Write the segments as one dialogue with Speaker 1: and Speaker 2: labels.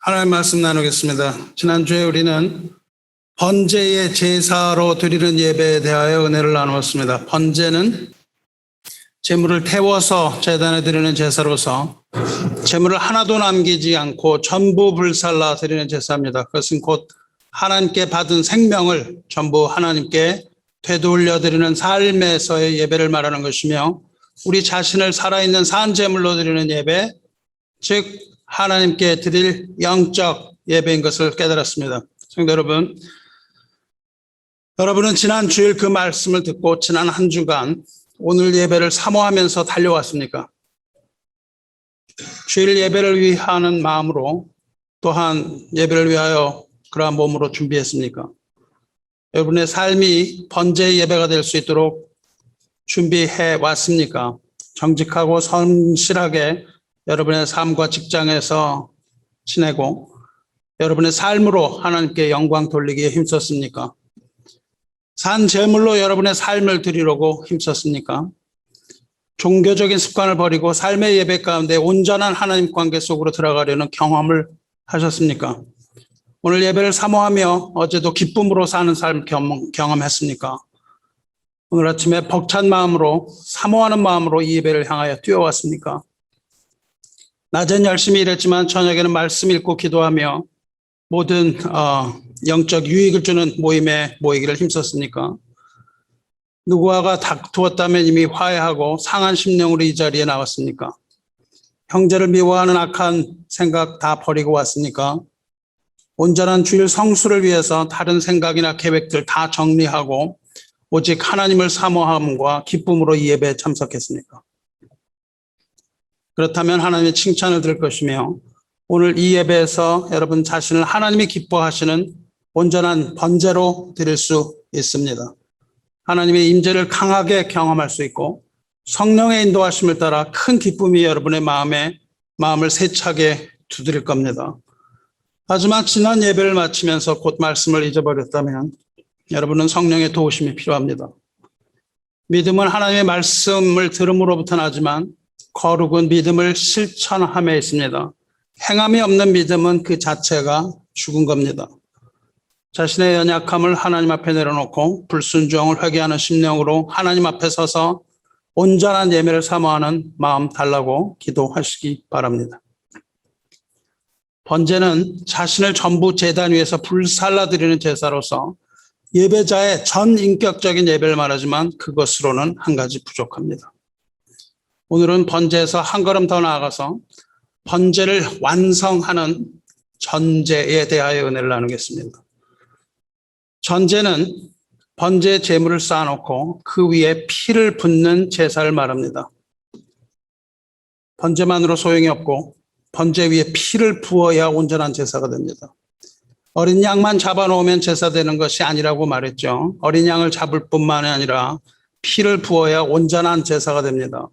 Speaker 1: 하나님 말씀 나누겠습니다. 지난주에 우리는 번제의 제사로 드리는 예배에 대하여 은혜를 나누었습니다. 번제는 제물을 태워서 제단에 드리는 제사로서 제물을 하나도 남기지 않고 전부 불살라 드리는 제사입니다. 그것은 곧 하나님께 받은 생명을 전부 하나님께 되돌려 드리는 삶에서의 예배를 말하는 것이며, 우리 자신을 살아있는 산 제물로 드리는 예배, 즉 하나님께 드릴 영적 예배인 것을 깨달았습니다. 성도 여러분, 여러분은 지난 주일 그 말씀을 듣고 지난 한 주간 오늘 예배를 사모하면서 달려왔습니까? 주일 예배를 위하는 마음으로, 또한 예배를 위하여 그러한 몸으로 준비했습니까? 여러분의 삶이 번제 예배가 될 수 있도록 준비해 왔습니까? 정직하고 성실하게 여러분의 삶과 직장에서 지내고 여러분의 삶으로 하나님께 영광 돌리기에 힘썼습니까? 산 제물로 여러분의 삶을 드리려고 힘썼습니까? 종교적인 습관을 버리고 삶의 예배 가운데 온전한 하나님 관계 속으로 들어가려는 경험을 하셨습니까? 오늘 예배를 사모하며 어제도 기쁨으로 사는 삶 경험했습니까? 오늘 아침에 벅찬 마음으로, 사모하는 마음으로 이 예배를 향하여 뛰어왔습니까? 낮엔 열심히 일했지만 저녁에는 말씀 읽고 기도하며 모든 영적 유익을 주는 모임에 모이기를 힘썼습니까? 누구와가 다투었다면 이미 화해하고 상한 심령으로 이 자리에 나왔습니까? 형제를 미워하는 악한 생각 다 버리고 왔습니까? 온전한 주일 성수를 위해서 다른 생각이나 계획들 다 정리하고 오직 하나님을 사모함과 기쁨으로 이 예배에 참석했습니까? 그렇다면 하나님의 칭찬을 들을 것이며, 오늘 이 예배에서 여러분 자신을 하나님이 기뻐하시는 온전한 번제로 드릴 수 있습니다. 하나님의 임재를 강하게 경험할 수 있고 성령의 인도하심을 따라 큰 기쁨이 여러분의 마음을 세차게 두드릴 겁니다. 하지만 지난 예배를 마치면서 곧 말씀을 잊어버렸다면 여러분은 성령의 도우심이 필요합니다. 믿음은 하나님의 말씀을 들음으로부터 나지만 거룩은 믿음을 실천함에 있습니다. 행함이 없는 믿음은 그 자체가 죽은 겁니다. 자신의 연약함을 하나님 앞에 내려놓고 불순종을 회개하는 심령으로 하나님 앞에 서서 온전한 예배를 사모하는 마음 달라고 기도하시기 바랍니다. 번제는 자신을 전부 제단 위에서 불살라 드리는 제사로서 예배자의 전 인격적인 예배를 말하지만 그것으로는 한 가지 부족합니다. 오늘은 번제에서 한 걸음 더 나아가서 번제를 완성하는 전제에 대하여 은혜를 나누겠습니다. 전제는 번제 제물을 쌓아놓고 그 위에 피를 붓는 제사를 말합니다. 번제만으로 소용이 없고 번제 위에 피를 부어야 온전한 제사가 됩니다. 어린 양만 잡아놓으면 제사 되는 것이 아니라고 말했죠. 어린 양을 잡을 뿐만 아니라 피를 부어야 온전한 제사가 됩니다.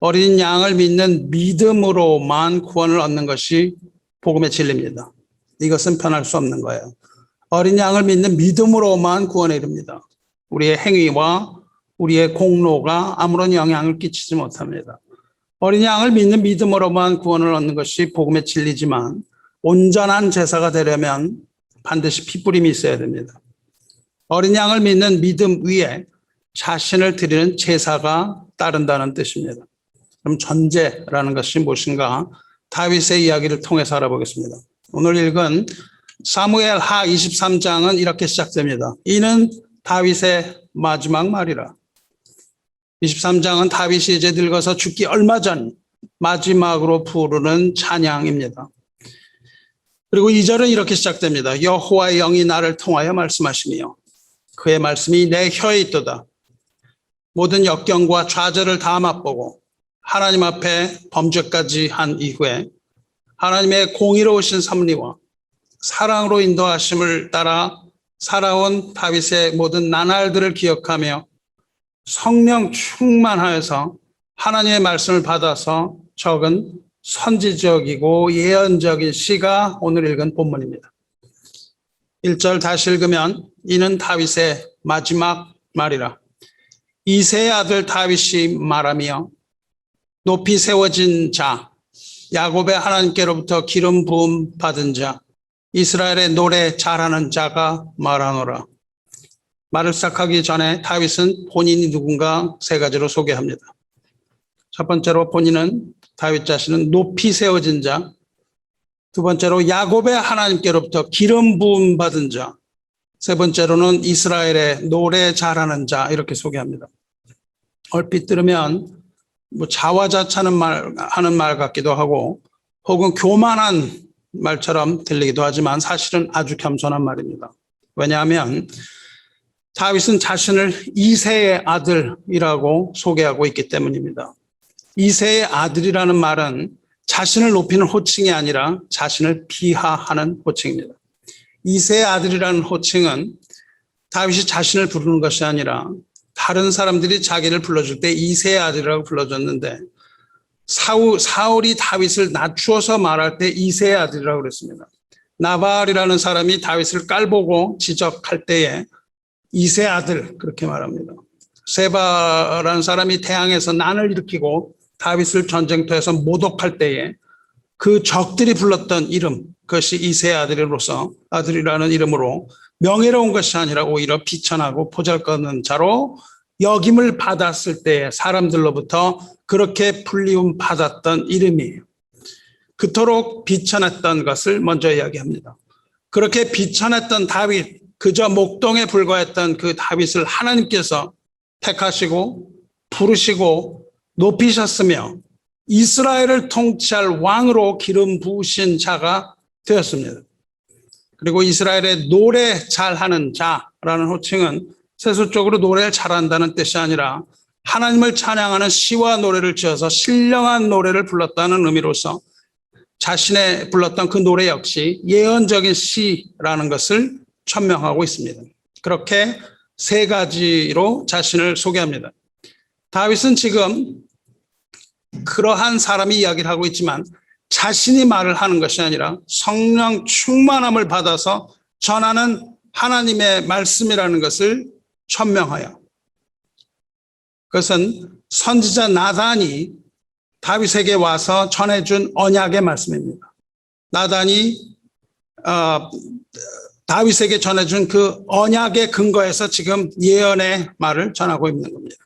Speaker 1: 어린 양을 믿는 믿음으로만 구원을 얻는 것이 복음의 진리입니다. 이것은 변할 수 없는 거예요. 어린 양을 믿는 믿음으로만 구원에 이릅니다. 우리의 행위와 우리의 공로가 아무런 영향을 끼치지 못합니다. 어린 양을 믿는 믿음으로만 구원을 얻는 것이 복음의 진리지만 온전한 제사가 되려면 반드시 피뿌림이 있어야 됩니다. 어린 양을 믿는 믿음 위에 자신을 드리는 제사가 따른다는 뜻입니다. 그럼 전제라는 것이 무엇인가? 다윗의 이야기를 통해서 알아보겠습니다. 오늘 읽은 사무엘 하 23장은 이렇게 시작됩니다. 이는 다윗의 마지막 말이라. 23장은 다윗이 이제 늙어서 죽기 얼마 전 마지막으로 부르는 찬양입니다. 그리고 2절은 이렇게 시작됩니다. 여호와의 영이 나를 통하여 말씀하시며 그의 말씀이 내 혀에 있도다. 모든 역경과 좌절을 다 맛보고 하나님 앞에 범죄까지 한 이후에 하나님의 공의로우신 섭리와 사랑으로 인도하심을 따라 살아온 다윗의 모든 나날들을 기억하며 성령 충만하여서 하나님의 말씀을 받아서 적은 선지적이고 예언적인 시가 오늘 읽은 본문입니다. 1절 다시 읽으면 이는 다윗의 마지막 말이라. 이새의 아들 다윗이 말하며 높이 세워진 자, 야곱의 하나님께로부터 기름 부음 받은 자, 이스라엘의 노래 잘하는 자가 말하노라. 말을 시작하기 전에 다윗은 본인이 누군가 세 가지로 소개합니다. 첫 번째로 본인은 다윗 자신은 높이 세워진 자, 두 번째로 야곱의 하나님께로부터 기름 부음 받은 자, 세 번째로는 이스라엘의 노래 잘하는 자 이렇게 소개합니다. 얼핏 들으면 자화자찬하는 말 같기도 하고 혹은 교만한 말처럼 들리기도 하지만 사실은 아주 겸손한 말입니다. 왜냐하면 다윗은 자신을 이새의 아들이라고 소개하고 있기 때문입니다. 이새의 아들이라는 말은 자신을 높이는 호칭이 아니라 자신을 비하하는 호칭입니다. 이새의 아들이라는 호칭은 다윗이 자신을 부르는 것이 아니라 다른 사람들이 자기를 불러줄 때 이새의 아들이라고 불러줬는데 사울이 다윗을 낮추어서 말할 때 이새의 아들이라고 그랬습니다. 나발이라는 사람이 다윗을 깔보고 지적할 때에 이새의 아들 그렇게 말합니다. 세바라는 사람이 태양에서 난을 일으키고 다윗을 전쟁터에서 모독할 때에 그 적들이 불렀던 이름, 그것이 이새의 아들이라는 이름으로 명예로운 것이 아니라 오히려 비천하고 보잘것없는 자로 여김을 받았을 때에 사람들로부터 그렇게 불리움 받았던 이름이에요. 그토록 비천했던 것을 먼저 이야기합니다. 그렇게 비천했던 다윗, 그저 목동에 불과했던 그 다윗을 하나님께서 택하시고 부르시고 높이셨으며 이스라엘을 통치할 왕으로 기름 부으신 자가 되었습니다. 그리고 이스라엘의 노래 잘하는 자라는 호칭은 세속적으로 노래를 잘한다는 뜻이 아니라 하나님을 찬양하는 시와 노래를 지어서 신령한 노래를 불렀다는 의미로서 자신의 불렀던 그 노래 역시 예언적인 시라는 것을 천명하고 있습니다. 그렇게 세 가지로 자신을 소개합니다. 다윗은 지금 그러한 사람이 이야기를 하고 있지만 자신이 말을 하는 것이 아니라 성령 충만함을 받아서 전하는 하나님의 말씀이라는 것을 천명하여 그것은 선지자 나단이 다윗에게 와서 전해준 언약의 말씀입니다. 나단이 다윗에게 전해준 그 언약의 근거에서 지금 예언의 말을 전하고 있는 겁니다.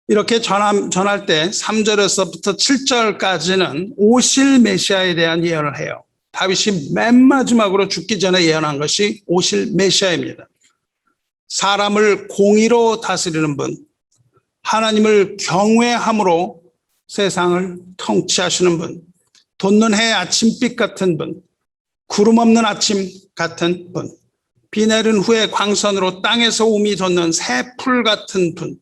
Speaker 1: 이렇게 전할 때 3절에서부터 7절까지는 오실 메시아에 대한 예언을 해요. 다윗이 맨 마지막으로 죽기 전에 예언한 것이 오실 메시아입니다. 사람을 공의로 다스리는 분, 하나님을 경외함으로 세상을 통치하시는 분, 돋는 해 아침빛 같은 분, 구름 없는 아침 같은 분, 비 내린 후에 광선으로 땅에서 움이 돋는 새 풀 같은 분,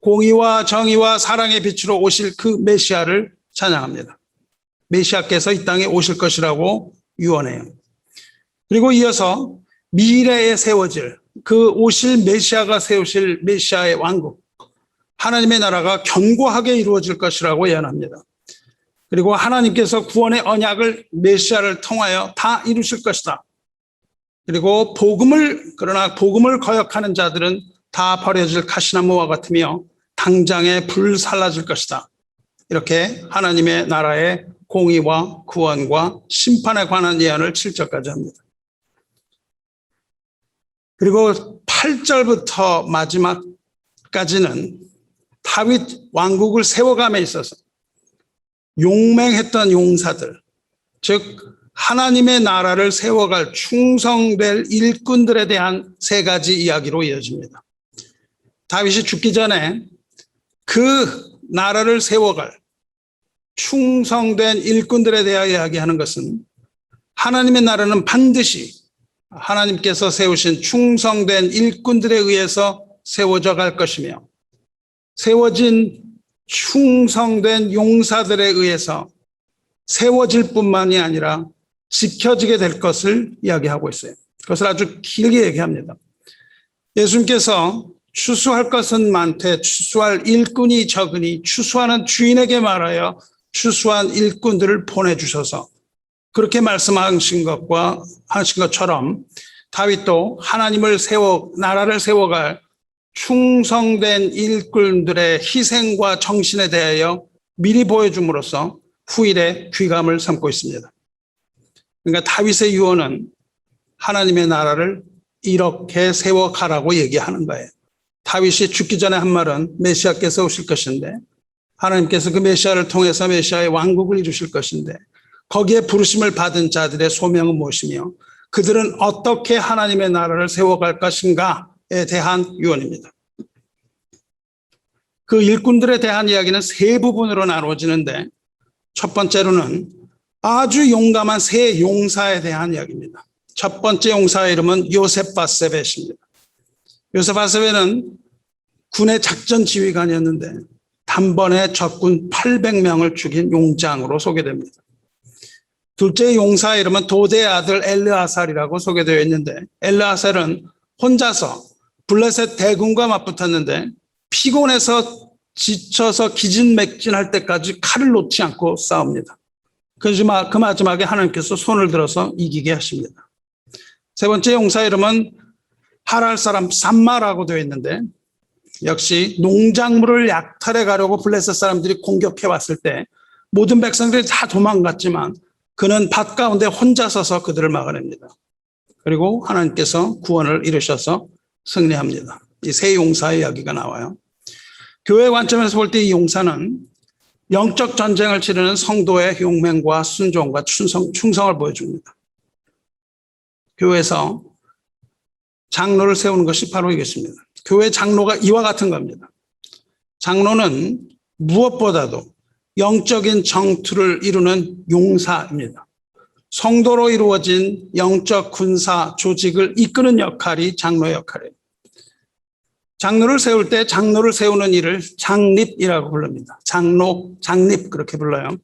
Speaker 1: 공의와 정의와 사랑의 빛으로 오실 그 메시아를 찬양합니다. 메시아께서 이 땅에 오실 것이라고 유언해요. 그리고 이어서 미래에 세워질 그 오실 메시아가 세우실 메시아의 왕국, 하나님의 나라가 견고하게 이루어질 것이라고 예언합니다. 그리고 하나님께서 구원의 언약을 메시아를 통하여 다 이루실 것이다. 그리고 그러나 복음을 거역하는 자들은 다 버려질 가시나무와 같으며 당장에 불살라질 것이다. 이렇게 하나님의 나라의 공의와 구원과 심판에 관한 예언을 7절까지 합니다. 그리고 8절부터 마지막까지는 다윗 왕국을 세워감에 있어서 용맹했던 용사들, 즉 하나님의 나라를 세워갈 충성될 일꾼들에 대한 세 가지 이야기로 이어집니다. 다윗이 죽기 전에 그 나라를 세워갈 충성된 일꾼들에 대하여 이야기하는 것은 하나님의 나라는 반드시 하나님께서 세우신 충성된 일꾼들에 의해서 세워져 갈 것이며 세워진 충성된 용사들에 의해서 세워질 뿐만이 아니라 지켜지게 될 것을 이야기하고 있어요. 그것을 아주 길게 얘기합니다. 예수님께서 추수할 것은 많되 추수할 일꾼이 적으니 추수하는 주인에게 말하여 추수한 일꾼들을 보내주셔서 그렇게 말씀하신 것처럼 다윗도 하나님을 나라를 세워갈 충성된 일꾼들의 희생과 정신에 대하여 미리 보여줌으로써 후일의 귀감을 삼고 있습니다. 그러니까 다윗의 유언은 하나님의 나라를 이렇게 세워가라고 얘기하는 거예요. 다윗이 죽기 전에 한 말은 메시아께서 오실 것인데 하나님께서 그 메시아를 통해서 메시아의 왕국을 이루실 것인데 거기에 부르심을 받은 자들의 소명은 무엇이며 그들은 어떻게 하나님의 나라를 세워갈 것인가에 대한 유언입니다. 그 일꾼들에 대한 이야기는 세 부분으로 나누어지는데 첫 번째로는 아주 용감한 세 용사에 대한 이야기입니다. 첫 번째 용사의 이름은 요셉 바세벳입니다. 요셉 바세벳은 군의 작전 지휘관이었는데 단번에 적군 800명을 죽인 용장으로 소개됩니다. 둘째 용사의 이름은 도대의 아들 엘르아살이라고 소개되어 있는데 엘르아살은 혼자서 블레셋 대군과 맞붙었는데 피곤해서 지쳐서 기진맥진할 때까지 칼을 놓지 않고 싸웁니다. 그 마지막에 하나님께서 손을 들어서 이기게 하십니다. 세 번째 용사의 이름은 하랄 사람 삼마라고 되어 있는데 역시 농작물을 약탈해 가려고 블레셋 사람들이 공격해 왔을 때 모든 백성들이 다 도망갔지만 그는 밭 가운데 혼자 서서 그들을 막아냅니다. 그리고 하나님께서 구원을 이루셔서 승리합니다. 이 세 용사의 이야기가 나와요. 교회 관점에서 볼 때 이 용사는 영적 전쟁을 치르는 성도의 용맹과 순종과 충성을 보여줍니다. 교회에서 장로를 세우는 것이 바로 이것입니다. 교회 장로가 이와 같은 겁니다. 장로는 무엇보다도 영적인 정투를 이루는 용사입니다. 성도로 이루어진 영적 군사 조직을 이끄는 역할이 장로의 역할이에요. 장로를 세울 때 장로를 세우는 일을 장립이라고 부릅니다. 장로, 장립 그렇게 불러요.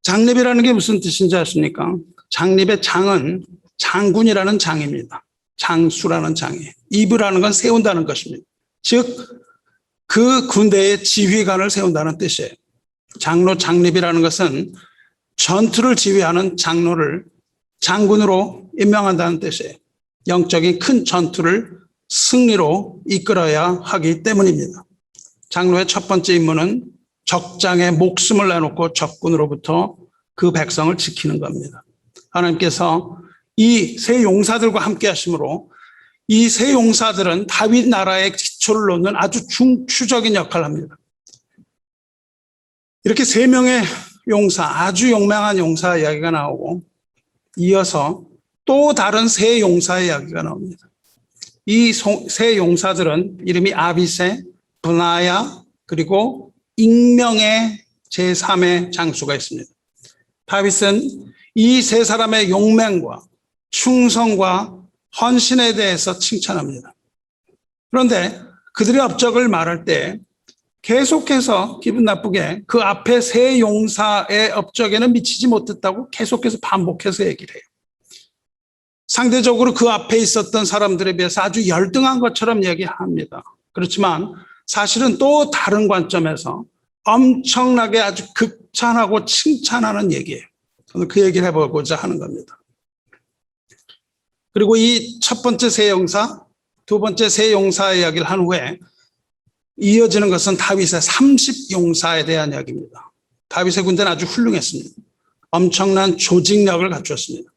Speaker 1: 장립이라는 게 무슨 뜻인지 아십니까? 장립의 장은 장군이라는 장입니다. 장수라는 장이에요. 입이라는 건 세운다는 것입니다. 즉 그 군대의 지휘관을 세운다는 뜻이에요. 장로 장립이라는 것은 전투를 지휘하는 장로를 장군으로 임명한다는 뜻이에요. 영적인 큰 전투를 승리로 이끌어야 하기 때문입니다. 장로의 첫 번째 임무는 적장의 목숨을 내놓고 적군으로부터 그 백성을 지키는 겁니다. 하나님께서 이 세 용사들과 함께 하심으로 이 세 용사들은 다윗 나라의 기초를 놓는 아주 중추적인 역할을 합니다. 이렇게 세 명의 용사, 아주 용맹한 용사 이야기가 나오고 이어서 또 다른 세 용사의 이야기가 나옵니다. 이 세 용사들은 이름이 아비세, 브나야, 그리고 익명의 제3의 장수가 있습니다. 다윗은 이 세 사람의 용맹과 충성과 헌신에 대해서 칭찬합니다. 그런데 그들의 업적을 말할 때 계속해서 기분 나쁘게 그 앞에 세 용사의 업적에는 미치지 못했다고 계속해서 반복해서 얘기를 해요. 상대적으로 그 앞에 있었던 사람들에 비해서 아주 열등한 것처럼 얘기합니다. 그렇지만 사실은 또 다른 관점에서 엄청나게 아주 극찬하고 칭찬하는 얘기예요. 오늘 그 얘기를 해보고자 하는 겁니다. 그리고 이 첫 번째 세 용사, 두 번째 세 용사의 이야기를 한 후에 이어지는 것은 다윗의 30용사에 대한 이야기입니다. 다윗의 군대는 아주 훌륭했습니다. 엄청난 조직력을 갖추었습니다.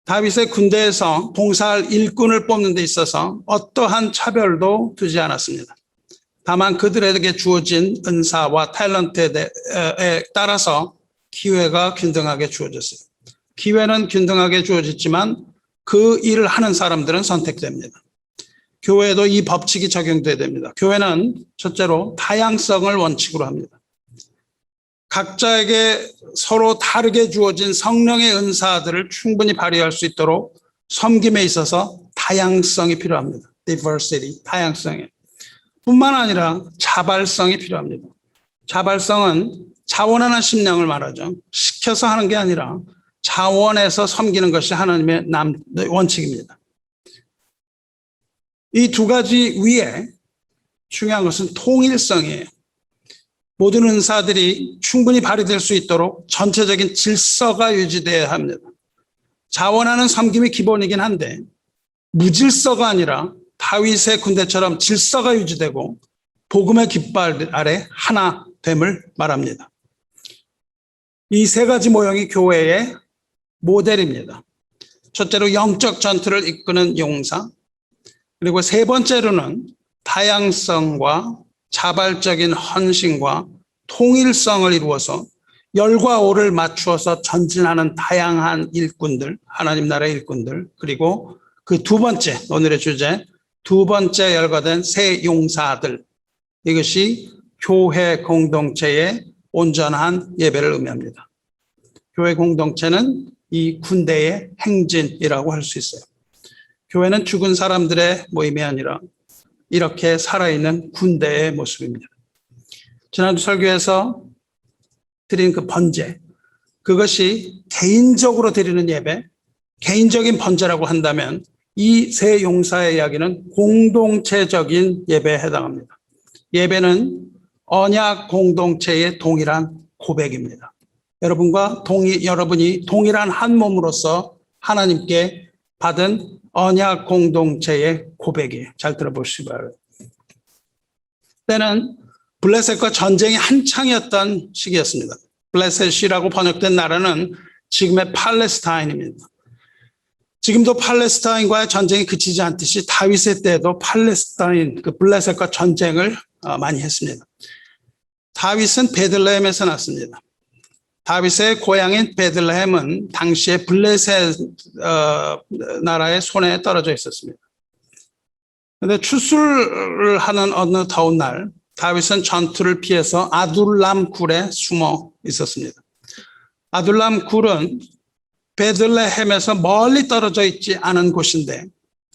Speaker 1: 다윗의 군대에서 봉사할 일꾼을 뽑는 데 있어서 어떠한 차별도 두지 않았습니다. 다만 그들에게 주어진 은사와 탤런트에 따라서 기회가 균등하게 주어졌어요. 기회는 균등하게 주어졌지만 그 일을 하는 사람들은 선택됩니다. 교회도 이 법칙이 적용돼야 됩니다. 교회는 첫째로 다양성을 원칙으로 합니다. 각자에게 서로 다르게 주어진 성령의 은사들을 충분히 발휘할 수 있도록 섬김에 있어서 다양성이 필요합니다. diversity, 다양성이. 뿐만 아니라 자발성이 필요합니다. 자발성은 자원하는 심령을 말하죠. 시켜서 하는 게 아니라 자원해서 섬기는 것이 하나님의 원칙입니다. 이 두 가지 위에 중요한 것은 통일성이에요. 모든 은사들이 충분히 발휘될 수 있도록 전체적인 질서가 유지되어야 합니다. 자원하는 섬김이 기본이긴 한데 무질서가 아니라 다윗의 군대처럼 질서가 유지되고 복음의 깃발 아래 하나됨을 말합니다. 이 세 가지 모형이 교회의 모델입니다. 첫째로 영적 전투를 이끄는 용사, 그리고 세 번째로는 다양성과 자발적인 헌신과 통일성을 이루어서 열과 오를 맞추어서 전진하는 다양한 일꾼들, 하나님 나라의 일꾼들, 그리고 그 두 번째, 오늘의 주제, 두 번째 열거된 새 용사들, 이것이 교회 공동체의 온전한 예배를 의미합니다. 교회 공동체는 이 군대의 행진이라고 할 수 있어요. 교회는 죽은 사람들의 모임이 아니라 이렇게 살아있는 군대의 모습입니다. 지난주 설교에서 드린 그 번제, 그것이 개인적으로 드리는 예배, 개인적인 번제라고 한다면 이 세 용사의 이야기는 공동체적인 예배에 해당합니다. 예배는 언약 공동체의 동일한 고백입니다. 여러분이 동일한 한 몸으로서 하나님께 받은 언약 공동체의 고백이에요. 잘 들어보시기 바랍니다. 때는 블레셋과 전쟁이 한창이었던 시기였습니다. 블레셋이라고 번역된 나라는 지금의 팔레스타인입니다. 지금도 팔레스타인과의 전쟁이 그치지 않듯이 다윗의 때도 팔레스타인, 그 블레셋과 전쟁을 많이 했습니다. 다윗은 베들레헴에서 났습니다. 다윗의 고향인 베들레헴은 당시에 블레셋 나라의 손에 떨어져 있었습니다. 그런데 추수를 하는 어느 더운 날 다윗은 전투를 피해서 아둘람 굴에 숨어 있었습니다. 아둘람 굴은 베들레헴에서 멀리 떨어져 있지 않은 곳인데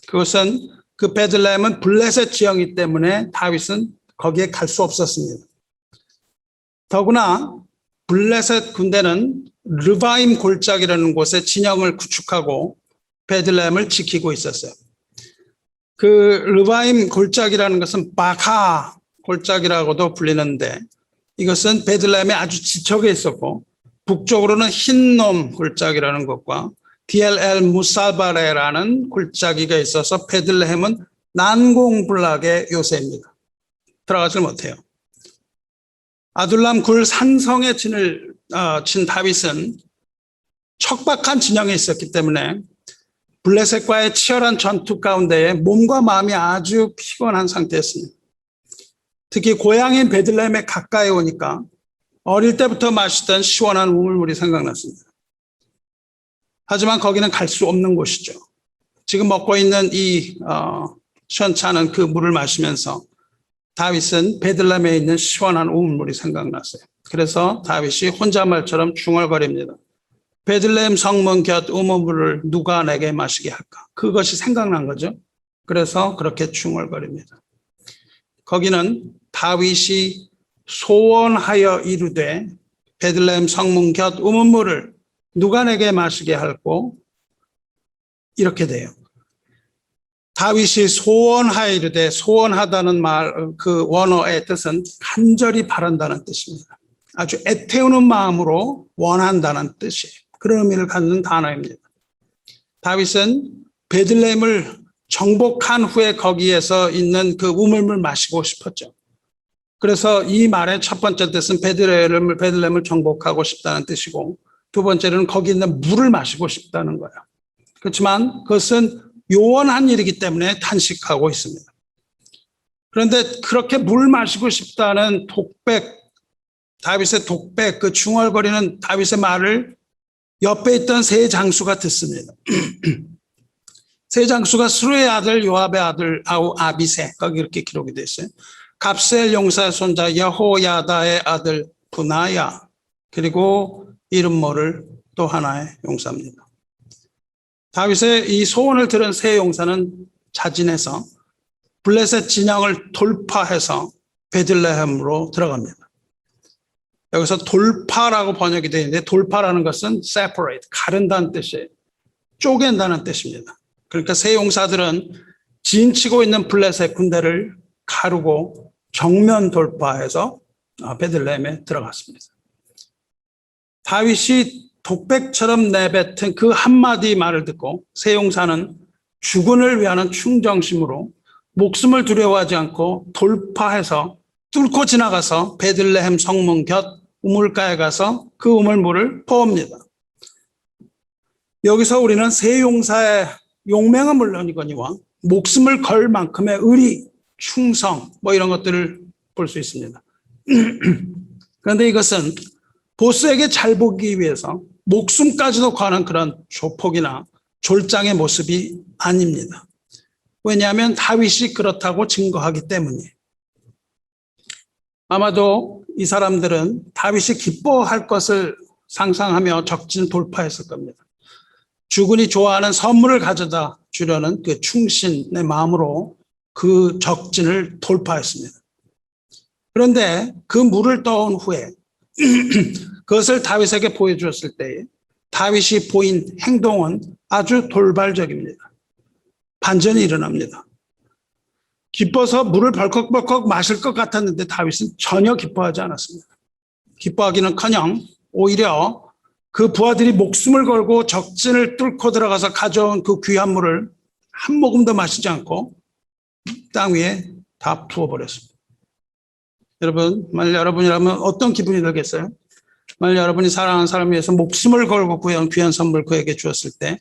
Speaker 1: 그것은 그 베들레헴은 블레셋 지형이기 때문에 다윗은 거기에 갈 수 없었습니다. 더구나 블레셋 군대는 르바임 골짜기라는 곳에 진영을 구축하고 베들레헴을 지키고 있었어요. 그 르바임 골짜기라는 것은 바카 골짜기라고도 불리는데 이것은 베들레헴에 아주 지척에 있었고 북쪽으로는 흰놈 골짜기라는 것과 DLL 무살바레라는 골짜기가 있어서 베들레헴은 난공불락의 요새입니다. 들어가지 못해요. 아둘람 굴 산성에 친 다윗은 척박한 진영에 있었기 때문에 블레셋과의 치열한 전투 가운데에 몸과 마음이 아주 피곤한 상태였습니다. 특히 고향인 베들레헴에 가까이 오니까 어릴 때부터 마시던 시원한 우물물이 생각났습니다. 하지만 거기는 갈 수 없는 곳이죠. 지금 먹고 있는 이 시원찮은 그 물을 마시면서 다윗은 베들레헴에 있는 시원한 우물물이 생각났어요. 그래서 다윗이 혼잣말처럼 중얼거립니다. 베들레헴 성문 곁 우물물을 누가 내게 마시게 할까? 그것이 생각난 거죠. 그래서 그렇게 중얼거립니다. 거기는 다윗이 소원하여 이르되 베들레헴 성문 곁 우물물을 누가 내게 마시게 할꼬? 이렇게 돼요. 다윗이 소원하여 이르되 소원하다는 말, 그 원어의 뜻은 간절히 바란다는 뜻입니다. 아주 애태우는 마음으로 원한다는 뜻이에요. 그런 의미를 갖는 단어입니다. 다윗은 베들레헴을 정복한 후에 거기에서 있는 그 우물물 마시고 싶었죠. 그래서 이 말의 첫 번째 뜻은 베들레헴을 정복하고 싶다는 뜻이고 두 번째는 거기 있는 물을 마시고 싶다는 거예요. 그렇지만 그것은 요원한 일이기 때문에 탄식하고 있습니다. 그런데 그렇게 물 마시고 싶다는 다윗의 독백, 그 중얼거리는 다윗의 말을 옆에 있던 세 장수가 듣습니다. 세 장수가 스루의 아들 요압의 아들 아비새, 거기 이렇게 기록이 되어 있어요. 갑셀 용사의 손자 여호야다의 아들 분하야, 그리고 이름 모를 또 하나의 용사입니다. 다윗의 이 소원을 들은 세 용사는 자진해서 블레셋 진영을 돌파해서 베들레헴으로 들어갑니다. 여기서 돌파라고 번역이 되어 있는데 돌파라는 것은 separate, 가른다는 뜻이에요. 쪼갠다는 뜻입니다. 그러니까 세 용사들은 진치고 있는 블레셋 군대를 가르고 정면 돌파해서 베들레헴에 들어갔습니다. 다윗이 독백처럼 내뱉은 그 한마디 말을 듣고 세 용사는 주군을 위하는 충정심으로 목숨을 두려워하지 않고 돌파해서 뚫고 지나가서 베들레헴 성문 곁 우물가에 가서 그 우물물을 퍼옵니다. 여기서 우리는 새 용사의 용맹은 물론이거니와 목숨을 걸 만큼의 의리, 충성 이런 것들을 볼 수 있습니다. 그런데 이것은 보스에게 잘 보기 위해서 목숨까지도 거는 그런 조폭이나 졸장의 모습이 아닙니다. 왜냐하면 다윗이 그렇다고 증거하기 때문이에요. 아마도 이 사람들은 다윗이 기뻐할 것을 상상하며 적진 돌파했을 겁니다. 주군이 좋아하는 선물을 가져다 주려는 그 충신의 마음으로 그 적진을 돌파했습니다. 그런데 그 물을 떠온 후에 그것을 다윗에게 보여주었을 때 다윗이 보인 행동은 아주 돌발적입니다. 반전이 일어납니다. 기뻐서 물을 벌컥벌컥 마실 것 같았는데 다윗은 전혀 기뻐하지 않았습니다. 기뻐하기는커녕 오히려 그 부하들이 목숨을 걸고 적진을 뚫고 들어가서 가져온 그 귀한 물을 한 모금도 마시지 않고 땅 위에 다 부어버렸습니다. 여러분, 만약 여러분이라면 어떤 기분이 들겠어요? 만약 여러분이 사랑하는 사람을 위해서 목숨을 걸고 구해온 귀한 선물 그에게 주었을 때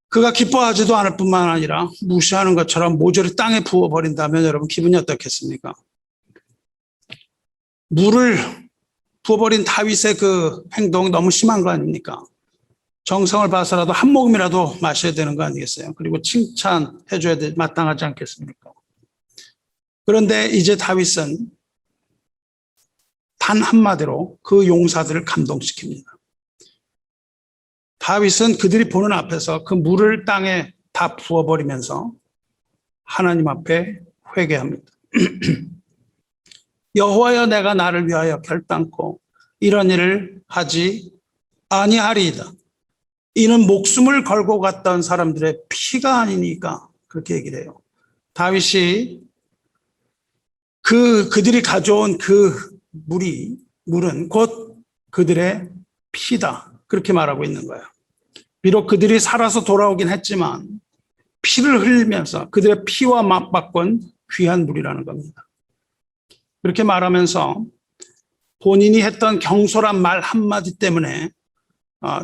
Speaker 1: 그가 기뻐하지도 않을 뿐만 아니라 무시하는 것처럼 모조리 땅에 부어버린다면 여러분 기분이 어떻겠습니까? 물을 부어버린 다윗의 그 행동 너무 심한 거 아닙니까? 정성을 봐서라도 한 모금이라도 마셔야 되는 거 아니겠어요? 그리고 칭찬해줘야 마땅하지 않겠습니까? 그런데 이제 다윗은 단 한마디로 그 용사들을 감동시킵니다. 다윗은 그들이 보는 앞에서 그 물을 땅에 다 부어버리면서 하나님 앞에 회개합니다. 여호와여, 내가 나를 위하여 결단코 이런 일을 하지 아니하리이다. 이는 목숨을 걸고 갔던 사람들의 피가 아니니까, 그렇게 얘기를 해요. 다윗이 그들이 가져온 그 물은 곧 그들의 피다, 그렇게 말하고 있는 거예요. 비록 그들이 살아서 돌아오긴 했지만 피를 흘리면서 그들의 피와 맞바꾼 귀한 물이라는 겁니다. 그렇게 말하면서 본인이 했던 경솔한 말 한마디 때문에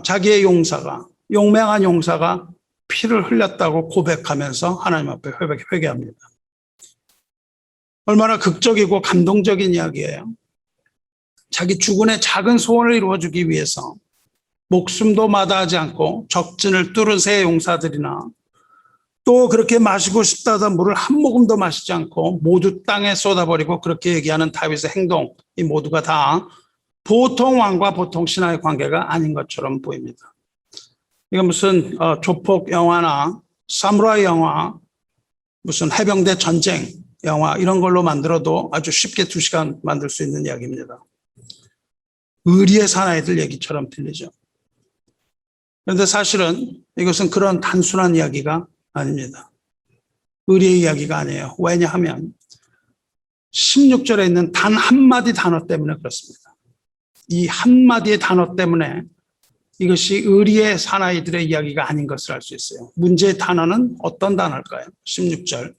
Speaker 1: 자기의 용맹한 용사가 피를 흘렸다고 고백하면서 하나님 앞에 회개합니다. 얼마나 극적이고 감동적인 이야기예요. 자기 주군의 작은 소원을 이루어주기 위해서 목숨도 마다하지 않고 적진을 뚫은 새 용사들이나 또 그렇게 마시고 싶다던 물을 한 모금도 마시지 않고 모두 땅에 쏟아버리고 그렇게 얘기하는 다윗의 행동, 이 모두가 다 보통 왕과 보통 신하의 관계가 아닌 것처럼 보입니다. 이건 무슨 조폭 영화나 사무라이 영화, 무슨 해병대 전쟁 영화 이런 걸로 만들어도 아주 쉽게 2시간 만들 수 있는 이야기입니다. 의리의 사나이들 얘기처럼 들리죠. 그런데 사실은 이것은 그런 단순한 이야기가 아닙니다. 의리의 이야기가 아니에요. 왜냐하면 16절에 있는 단 한마디 단어 때문에 그렇습니다. 이 한마디의 단어 때문에 이것이 의리의 사나이들의 이야기가 아닌 것을 알 수 있어요. 문제의 단어는 어떤 단어일까요? 16절.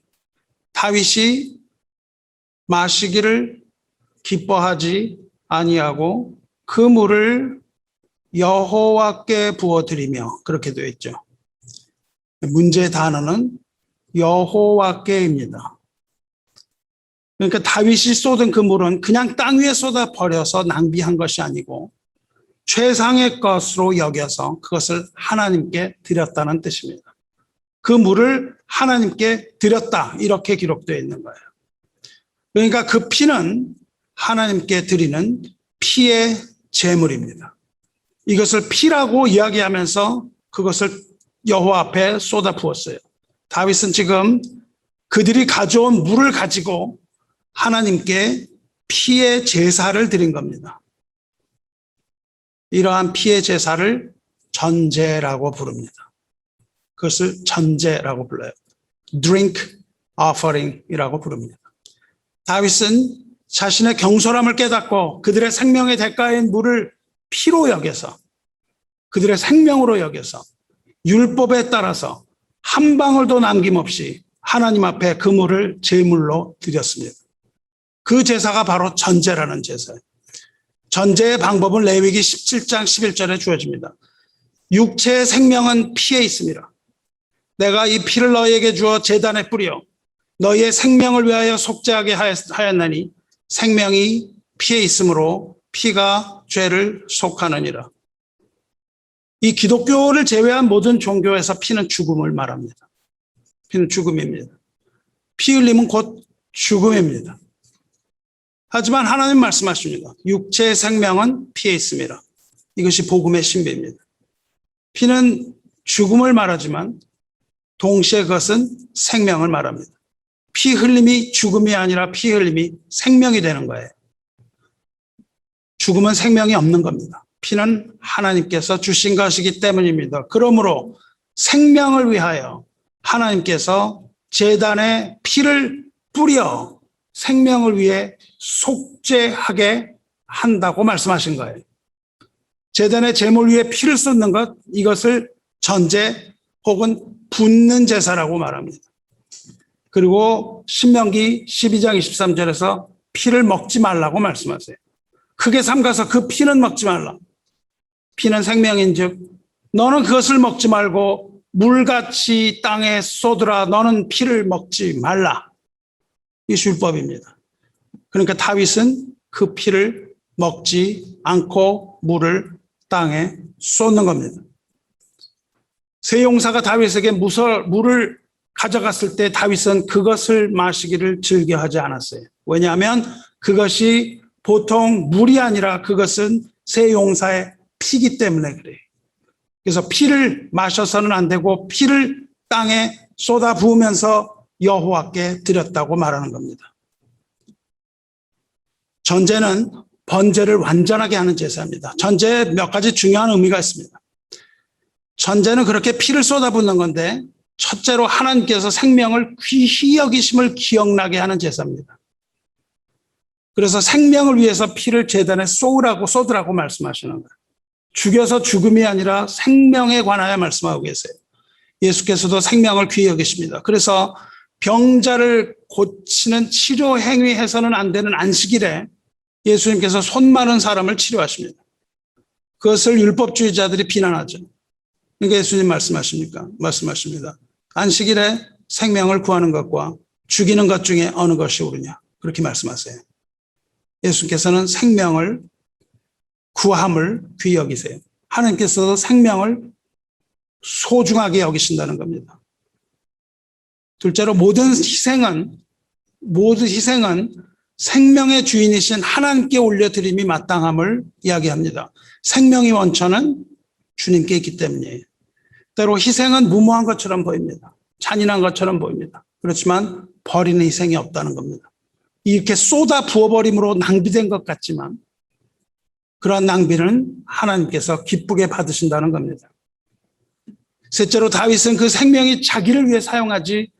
Speaker 1: 다윗이 마시기를 기뻐하지 아니하고 그 물을 여호와께 부어드리며, 그렇게 되어 있죠. 문제의 단어는 여호와께입니다. 그러니까 다윗이 쏟은 그 물은 그냥 땅 위에 쏟아 버려서 낭비한 것이 아니고 최상의 것으로 여겨서 그것을 하나님께 드렸다는 뜻입니다. 그 물을 하나님께 드렸다, 이렇게 기록되어 있는 거예요. 그러니까 그 피는 하나님께 드리는 피의 제물입니다. 이것을 피라고 이야기하면서 그것을 여호와 앞에 쏟아 부었어요. 다윗은 지금 그들이 가져온 물을 가지고 하나님께 피의 제사를 드린 겁니다. 이러한 피의 제사를 전제라고 부릅니다. 그것을 전제라고 불러요. drink offering이라고 부릅니다. 다윗은 자신의 경솔함을 깨닫고 그들의 생명의 대가인 물을 피로 여겨서, 그들의 생명으로 여겨서 율법에 따라서 한 방울도 남김없이 하나님 앞에 그 물을 제물로 드렸습니다. 그 제사가 바로 전제라는 제사예요. 전제의 방법은 레위기 17장 11절에 주어집니다. 육체의 생명은 피에 있습니다. 내가 이 피를 너희에게 주어 제단에 뿌려 너희의 생명을 위하여 속죄하게 하였나니 생명이 피에 있으므로 피가 죄를 속하느니라. 이 기독교를 제외한 모든 종교에서 피는 죽음을 말합니다. 피는 죽음입니다. 피 흘림은 곧 죽음입니다. 하지만 하나님 말씀하십니다. 육체의 생명은 피에 있습니다. 이것이 복음의 신비입니다. 피는 죽음을 말하지만 동시에 그것은 생명을 말합니다. 피 흘림이 죽음이 아니라 피 흘림이 생명이 되는 거예요. 죽음은 생명이 없는 겁니다. 피는 하나님께서 주신 것이기 때문입니다. 그러므로 생명을 위하여 하나님께서 제단에 피를 뿌려 생명을 위해 속죄하게 한다고 말씀하신 거예요. 제단의 제물 위에 피를 쏟는 것, 이것을 전제 혹은 붓는 제사라고 말합니다. 그리고 신명기 12장 23절에서 피를 먹지 말라고 말씀하세요. 크게 삼가서 그 피는 먹지 말라. 피는 생명인즉 너는 그것을 먹지 말고 물같이 땅에 쏟으라. 너는 피를 먹지 말라. 이 율법입니다. 그러니까 다윗은 그 피를 먹지 않고 물을 땅에 쏟는 겁니다. 세 용사가 다윗에게 물을 가져갔을 때 다윗은 그것을 마시기를 즐겨하지 않았어요. 왜냐하면 그것이 보통 물이 아니라 그것은 세 용사의 피기 때문에 그래요. 그래서 피를 마셔서는 안 되고 피를 땅에 쏟아 부으면서 여호와께 드렸다고 말하는 겁니다. 전제는 번제를 완전하게 하는 제사입니다. 전제에 몇 가지 중요한 의미가 있습니다. 전제는 그렇게 피를 쏟아붓는 건데 첫째로 하나님께서 생명을 귀히 여기심을 기억나게 하는 제사입니다. 그래서 생명을 위해서 피를 제단에 쏟으라고 말씀하시는 거예요. 죽여서 죽음이 아니라 생명에 관하여 말씀하고 계세요. 예수께서도 생명을 귀히 여기십니다. 그래서 병자를 고치는 치료 행위해서는 안 되는 안식일에 예수님께서 손 마른 사람을 치료하십니다. 그것을 율법주의자들이 비난하죠. 그러니까 예수님 말씀하십니다. 안식일에 생명을 구하는 것과 죽이는 것 중에 어느 것이 옳으냐. 그렇게 말씀하세요. 예수께서는 생명을 구함을 귀히 여기세요. 하나님께서도 생명을 소중하게 여기신다는 겁니다. 둘째로 모든 희생은 생명의 주인이신 하나님께 올려드림이 마땅함을 이야기합니다. 생명의 원천은 주님께 있기 때문이에요. 때로 희생은 무모한 것처럼 보입니다. 잔인한 것처럼 보입니다. 그렇지만 버리는 희생이 없다는 겁니다. 이렇게 쏟아 부어버림으로 낭비된 것 같지만 그런 낭비는 하나님께서 기쁘게 받으신다는 겁니다. 셋째로 다윗은 그 생명이 자기를 위해 사용하지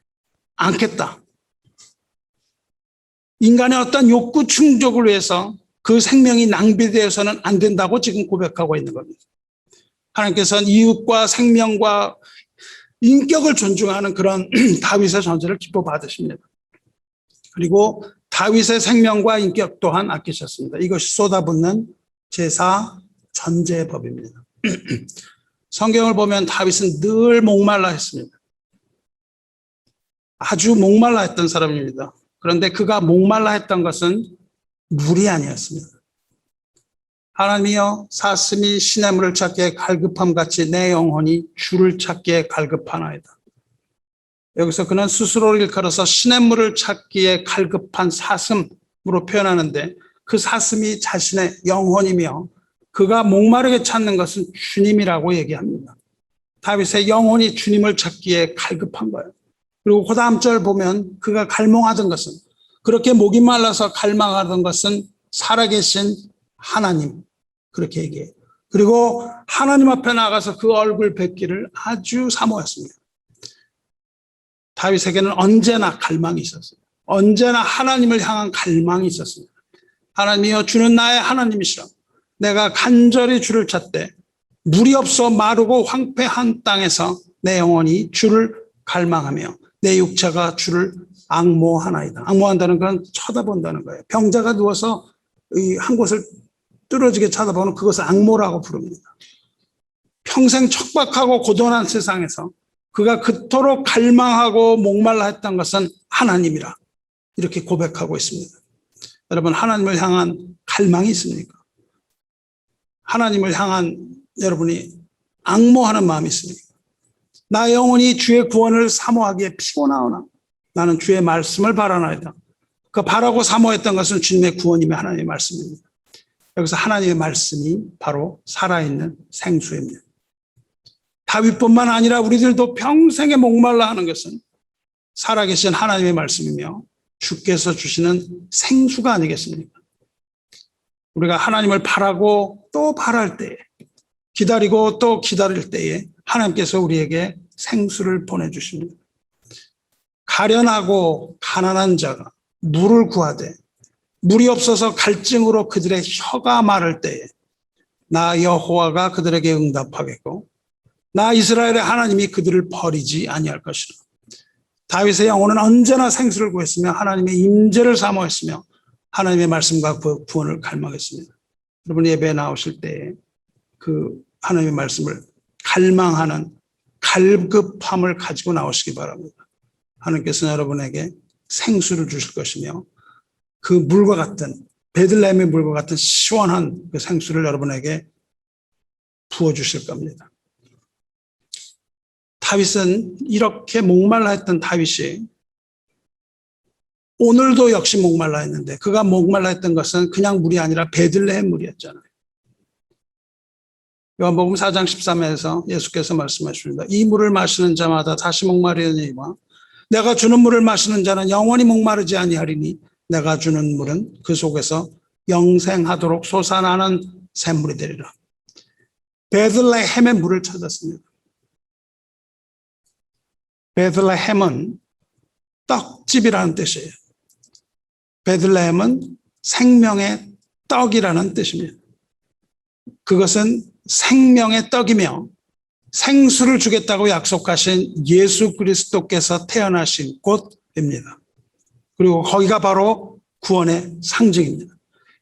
Speaker 1: 않겠다. 인간의 어떤 욕구 충족을 위해서 그 생명이 낭비되어서는 안 된다고 지금 고백하고 있는 겁니다. 하나님께서는 이웃과 생명과 인격을 존중하는 그런 다윗의 전제를 기뻐 받으십니다. 그리고 다윗의 생명과 인격 또한 아끼셨습니다. 이것이 쏟아붓는 제사 전제의 법입니다. 성경을 보면 다윗은 늘 목말라 했습니다. 아주 목말라 했던 사람입니다. 그런데 그가 목말라 했던 것은 물이 아니었습니다. 하나님이여 사슴이 시냇물을 찾기에 갈급함같이 내 영혼이 주를 찾기에 갈급하나이다. 여기서 그는 스스로를 일컬어서 시냇물을 찾기에 갈급한 사슴으로 표현하는데 그 사슴이 자신의 영혼이며 그가 목마르게 찾는 것은 주님이라고 얘기합니다. 다윗의 영혼이 주님을 찾기에 갈급한 거예요. 그리고 그 다음 절 보면 그가 갈망하던 것은 그렇게 목이 말라서 갈망하던 것은 살아계신 하나님 그렇게 얘기해요. 그리고 하나님 앞에 나가서 그 얼굴 뵙기를 아주 사모했습니다. 다윗에게는 언제나 갈망이 있었어요. 언제나 하나님을 향한 갈망이 있었습니다. 하나님이여 주는 나의 하나님이시라. 내가 간절히 주를 찾되 물이 없어 마르고 황폐한 땅에서 내 영혼이 주를 갈망하며 내 육체가 주를 앙모하나이다. 앙모한다는 건 쳐다본다는 거예요. 병자가 누워서 한 곳을 뚫어지게 쳐다보는 그것을 악모라고 부릅니다. 평생 척박하고 고단한 세상에서 그가 그토록 갈망하고 목말라 했던 것은 하나님이라 이렇게 고백하고 있습니다. 여러분, 하나님을 향한 갈망이 있습니까? 하나님을 향한 여러분이 앙모하는 마음이 있습니까? 나 영혼이 주의 구원을 사모하기에 피곤하오나 나는 주의 말씀을 바라나이다. 그 바라고 사모했던 것은 주님의 구원이며 하나님의 말씀입니다. 여기서 하나님의 말씀이 바로 살아있는 생수입니다. 다윗뿐만 아니라 우리들도 평생에 목말라 하는 것은 살아계신 하나님의 말씀이며 주께서 주시는 생수가 아니겠습니까? 우리가 하나님을 바라고 또 바랄 때에, 기다리고 또 기다릴 때에 하나님께서 우리에게 생수를 보내주십니다. 가련하고 가난한 자가 물을 구하되 물이 없어서 갈증으로 그들의 혀가 마를 때에 나 여호와가 그들에게 응답하겠고 나 이스라엘의 하나님이 그들을 버리지 아니할 것이라. 다윗의 영혼은 언제나 생수를 구했으며 하나님의 임재를 사모했으며 하나님의 말씀과 그 구원을 갈망했습니다. 여러분, 예배에 나오실 때 그 하나님의 말씀을 갈망하는 갈급함을 가지고 나오시기 바랍니다. 하나님께서는 여러분에게 생수를 주실 것이며 그 물과 같은, 베들레헴의 물과 같은 시원한 그 생수를 여러분에게 부어주실 겁니다. 다윗은 이렇게 목말라 했던 다윗이 오늘도 역시 목말라 했는데 그가 목말라 했던 것은 그냥 물이 아니라 베들레헴 물이었잖아요. 요한복음 4장 13절에서 예수께서 말씀하십니다. 이 물을 마시는 자마다 다시 목마르니와 내가 주는 물을 마시는 자는 영원히 목마르지 아니하리니 내가 주는 물은 그 속에서 영생하도록 솟아나는 샘물이 되리라. 베들레헴의 물을 찾았습니다. 베들레헴은 떡집이라는 뜻이에요. 베들레헴은 생명의 떡이라는 뜻입니다. 그것은 생명의 떡이며 생수를 주겠다고 약속하신 예수 그리스도께서 태어나신 곳입니다. 그리고 거기가 바로 구원의 상징입니다.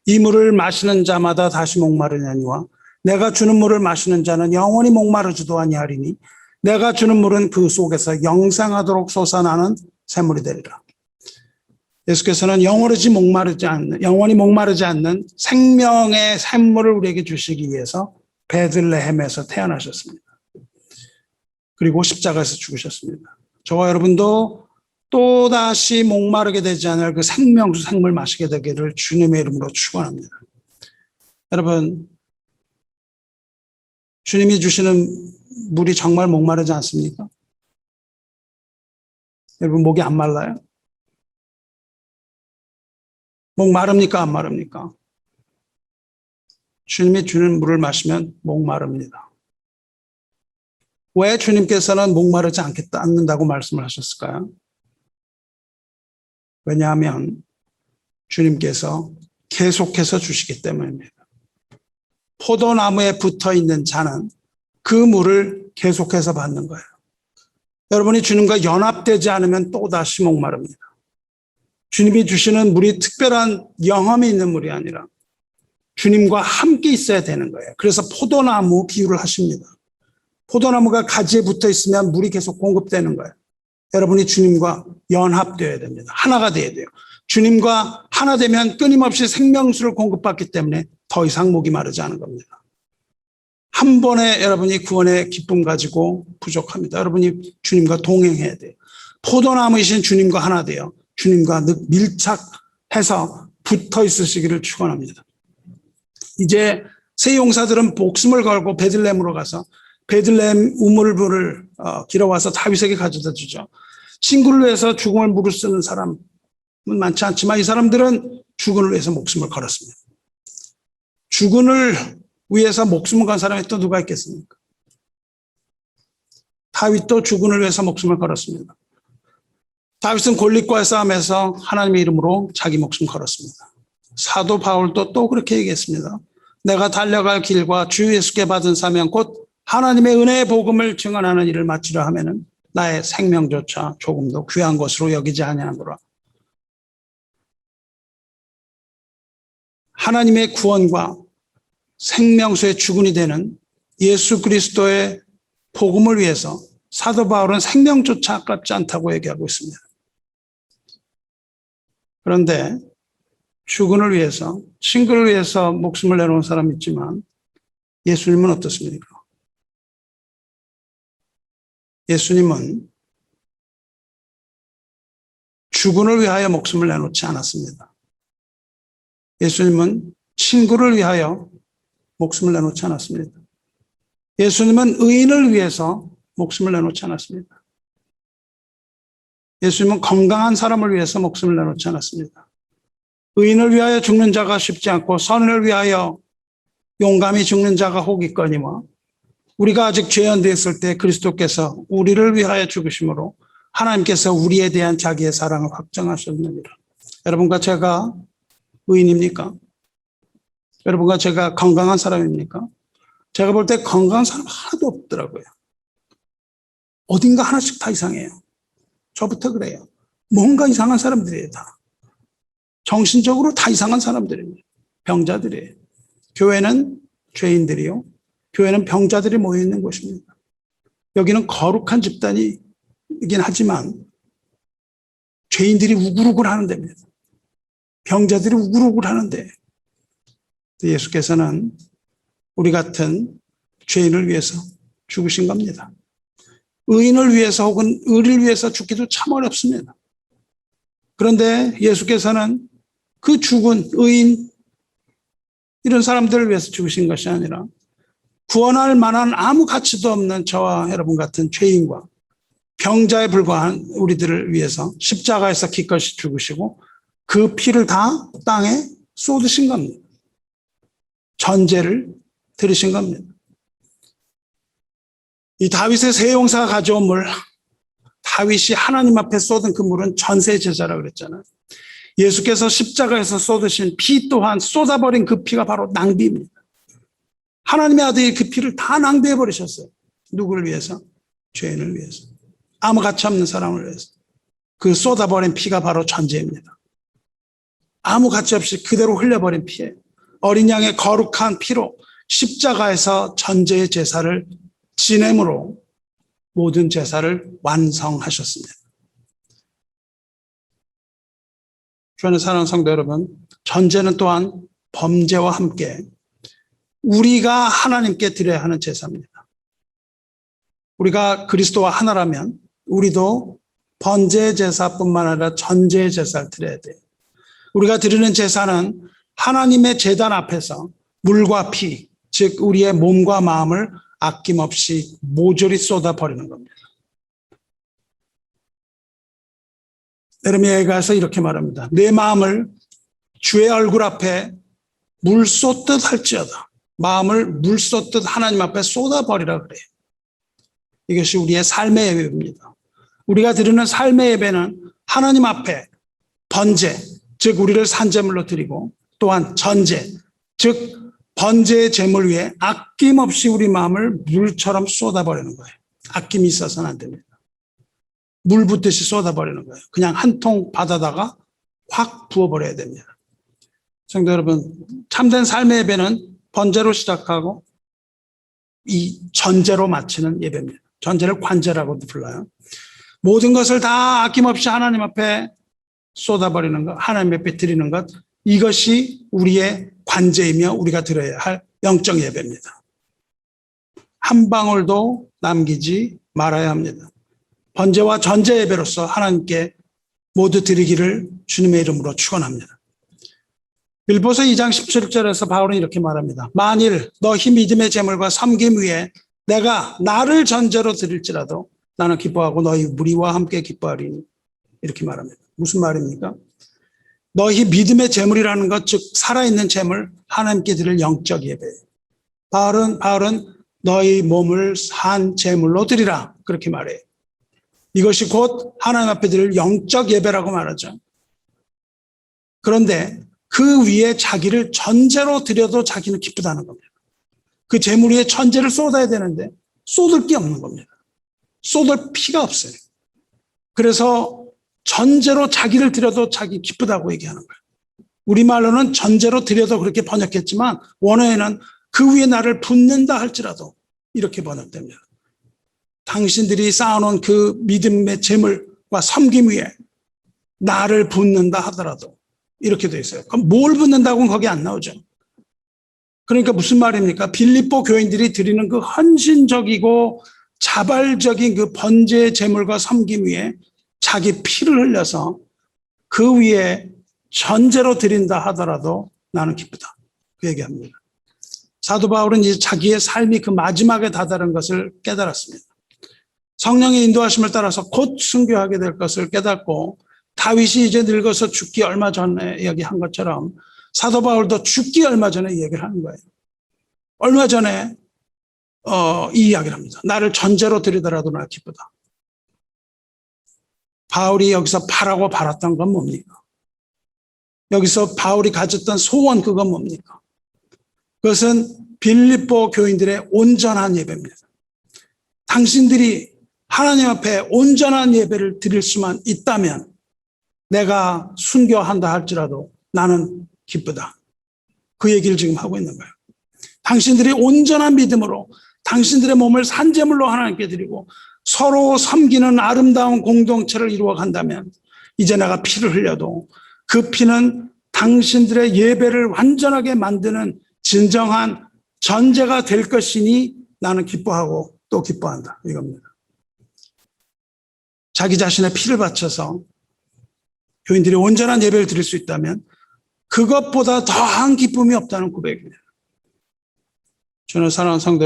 Speaker 1: 이 물을 마시는 자마다 다시 목마르냐니와 내가 주는 물을 마시는 자는 영원히 목마르지도 아니하리니 내가 주는 물은 그 속에서 영생하도록 솟아나는 샘물이 되리라. 예수께서는 영원히 목마르지 않는 생명의 샘물을 우리에게 주시기 위해서 베들레헴에서 태어나셨습니다. 그리고 십자가에서 죽으셨습니다. 저와 여러분도 또다시 목마르게 되지 않을 그 생명수 생물 마시게 되기를 주님의 이름으로 축원합니다. 여러분, 주님이 주시는 물이 정말 목마르지 않습니까? 여러분, 목이 안 말라요? 목 마릅니까? 안 마릅니까? 주님이 주는 물을 마시면 목 마릅니다. 왜 주님께서는 목마르지 않는다고 말씀을 하셨을까요? 왜냐하면 주님께서 계속해서 주시기 때문입니다. 포도나무에 붙어 있는 자는 그 물을 계속해서 받는 거예요. 여러분이 주님과 연합되지 않으면 또다시 목마릅니다. 주님이 주시는 물이 특별한 영험이 있는 물이 아니라 주님과 함께 있어야 되는 거예요. 그래서 포도나무 비유를 하십니다. 포도나무가 가지에 붙어 있으면 물이 계속 공급되는 거예요. 여러분이 주님과 연합되어야 됩니다. 하나가 되어야 돼요. 주님과 하나 되면 끊임없이 생명수를 공급받기 때문에 더 이상 목이 마르지 않은 겁니다. 한 번에 여러분이 구원의 기쁨 가지고 부족합니다. 여러분이 주님과 동행해야 돼요. 포도나무이신 주님과 하나 되어 주님과 밀착해서 붙어 있으시기를 축원합니다. 이제 새 용사들은 목숨을 걸고 베들레헴으로 가서 베들레헴 우물물을 길어와서 다윗에게 가져다 주죠. 친구를 위해서 죽음을 무릅쓰는 사람은 많지 않지만 이 사람들은 주군을 위해서 목숨을 걸었습니다. 주군을 위해서 목숨을 건 사람이 또 누가 있겠습니까? 다윗도 주군을 위해서 목숨을 걸었습니다. 다윗은 골리앗과의 싸움에서 하나님의 이름으로 자기 목숨 걸었습니다. 사도 바울도 또 그렇게 얘기했습니다. 내가 달려갈 길과 주 예수께 받은 사명 곧 하나님의 은혜의 복음을 증언하는 일을 마치려 하면은 나의 생명조차 조금도 귀한 것으로 여기지 아니하노라. 하나님의 구원과 생명수의 주군이 되는 예수 그리스도의 복음을 위해서 사도 바울은 생명조차 아깝지 않다고 얘기하고 있습니다. 그런데 주군을 위해서, 친구를 위해서 목숨을 내놓은 사람이 있지만 예수님은 어떻습니까? 예수님은 주군을 위하여 목숨을 내놓지 않았습니다. 예수님은 친구를 위하여 목숨을 내놓지 않았습니다. 예수님은 의인을 위해서 목숨을 내놓지 않았습니다. 예수님은 건강한 사람을 위해서 목숨을 내놓지 않았습니다. 의인을 위하여 죽는 자가 쉽지 않고 선을 위하여 용감히 죽는 자가 혹 있거니와 우리가 아직 죄 안 되었을 때 그리스도께서 우리를 위하여 죽으심으로 하나님께서 우리에 대한 자기의 사랑을 확정하셨느니라. 여러분과 제가 의인입니까? 여러분과 제가 건강한 사람입니까? 제가 볼 때 건강한 사람 하나도 없더라고요. 어딘가 하나씩 다 이상해요. 저부터 그래요. 뭔가 이상한 사람들이에요, 다. 정신적으로 다 이상한 사람들입니다. 병자들이에요. 교회는 죄인들이요. 교회는 병자들이 모여 있는 곳입니다. 여기는 거룩한 집단이긴 하지만 죄인들이 우글우글 하는 데입니다. 병자들이 우글우글 하는데 예수께서는 우리 같은 죄인을 위해서 죽으신 겁니다. 의인을 위해서 혹은 의를 위해서 죽기도 참 어렵습니다. 그런데 예수께서는 그 죽은 의인 이런 사람들을 위해서 죽으신 것이 아니라 구원할 만한 아무 가치도 없는 저와 여러분 같은 죄인과 병자에 불과한 우리들을 위해서 십자가에서 기꺼이 죽으시고 그 피를 다 땅에 쏟으신 겁니다. 전제를 들으신 겁니다. 이 다윗의 세 용사가 가져온 물, 다윗이 하나님 앞에 쏟은 그 물은 전세 제사라고 그랬잖아요. 예수께서 십자가에서 쏟으신 피 또한 쏟아버린 그 피가 바로 낭비입니다. 하나님의 아들이 그 피를 다 낭비해버리셨어요. 누구를 위해서? 죄인을 위해서. 아무 가치 없는 사람을 위해서. 그 쏟아버린 피가 바로 전제입니다. 아무 가치 없이 그대로 흘려버린 피예요. 어린 양의 거룩한 피로 십자가에서 전제의 제사를 지냄으로 모든 제사를 완성하셨습니다. 주 안에 사랑하는 성도 여러분, 전제는 또한 범죄와 함께 우리가 하나님께 드려야 하는 제사입니다. 우리가 그리스도와 하나라면 우리도 번제 제사뿐만 아니라 전제 제사를 드려야 돼요. 우리가 드리는 제사는 하나님의 제단 앞에서 물과 피, 즉 우리의 몸과 마음을 아낌없이 모조리 쏟아버리는 겁니다. 에르미야에서 이렇게 말합니다. 내 마음을 주의 얼굴 앞에 물 쏟듯 할지어다. 마음을 물 쏟듯 하나님 앞에 쏟아버리라 그래요. 이것이 우리의 삶의 예배입니다. 우리가 드리는 삶의 예배는 하나님 앞에 번제, 즉 우리를 산제물로 드리고 또한 전제, 즉 번제의 제물 위에 아낌없이 우리 마음을 물처럼 쏟아버리는 거예요. 아낌이 있어서는 안 됩니다. 물 붓듯이 쏟아버리는 거예요. 그냥 한 통 받아다가 확 부어버려야 됩니다. 성도 여러분, 참된 삶의 예배는 번제로 시작하고 이 전제로 마치는 예배입니다. 전제를 관제라고도 불러요. 모든 것을 다 아낌없이 하나님 앞에 쏟아버리는 것, 하나님 앞에 드리는 것, 이것이 우리의 관제이며 우리가 드려야 할 영적 예배입니다. 한 방울도 남기지 말아야 합니다. 번제와 전제 예배로서 하나님께 모두 드리기를 주님의 이름으로 축원합니다. 빌보서 2장 17절에서 바울은 이렇게 말합니다. 만일 너희 믿음의 제물과 섬김 위에 내가 나를 전제로 드릴지라도 나는 기뻐하고 너희 무리와 함께 기뻐하리니, 이렇게 말합니다. 무슨 말입니까? 너희 믿음의 제물이라는 것, 즉 살아있는 제물, 하나님께 드릴 영적 예배예요. 바울은 너희 몸을 산 제물로 드리라, 그렇게 말해요. 이것이 곧 하나님 앞에 드릴 영적 예배라고 말하죠. 그런데 그 위에 자기를 전제로 드려도 자기는 기쁘다는 겁니다. 그 제물 위에 전제를 쏟아야 되는데 쏟을 게 없는 겁니다. 쏟을 피가 없어요. 그래서 전제로 자기를 드려도 자기 기쁘다고 얘기하는 거예요. 우리말로는 전제로 드려도 그렇게 번역했지만 원어에는 그 위에 나를 붓는다 할지라도 이렇게 번역됩니다. 당신들이 쌓아놓은 그 믿음의 재물과 섬김 위에 나를 붓는다 하더라도 이렇게 돼 있어요. 그럼 뭘 붓는다고는 거기 안 나오죠. 그러니까 무슨 말입니까? 빌립보 교인들이 드리는 그 헌신적이고 자발적인 그 번제 제물과 섬김 위에 자기 피를 흘려서 그 위에 전제로 드린다 하더라도 나는 기쁘다. 그 얘기합니다. 사도 바울은 이제 자기의 삶이 그 마지막에 다다른 것을 깨달았습니다. 성령의 인도하심을 따라서 곧 순교하게 될 것을 깨닫고 다윗이 이제 늙어서 죽기 얼마 전에 이야기한 것처럼 사도 바울도 죽기 얼마 전에 이 얘기를 하는 거예요. 얼마 전에 이 이야기를 합니다. 나를 전제로 드리더라도 나 기쁘다. 바울이 여기서 바라고 바랐던 건 뭡니까? 여기서 바울이 가졌던 소원 그건 뭡니까? 그것은 빌립보 교인들의 온전한 예배입니다. 당신들이 하나님 앞에 온전한 예배를 드릴 수만 있다면 내가 순교한다 할지라도 나는 기쁘다. 그 얘기를 지금 하고 있는 거예요. 당신들이 온전한 믿음으로 당신들의 몸을 산제물로 하나님께 드리고 서로 섬기는 아름다운 공동체를 이루어 간다면 이제 내가 피를 흘려도 그 피는 당신들의 예배를 완전하게 만드는 진정한 전제가 될 것이니 나는 기뻐하고 또 기뻐한다. 이겁니다. 자기 자신의 피를 바쳐서 교인들이 온전한 예배를 드릴 수 있다면 그것보다 더한 기쁨이 없다는 고백입니다. 저는 사랑하는 성도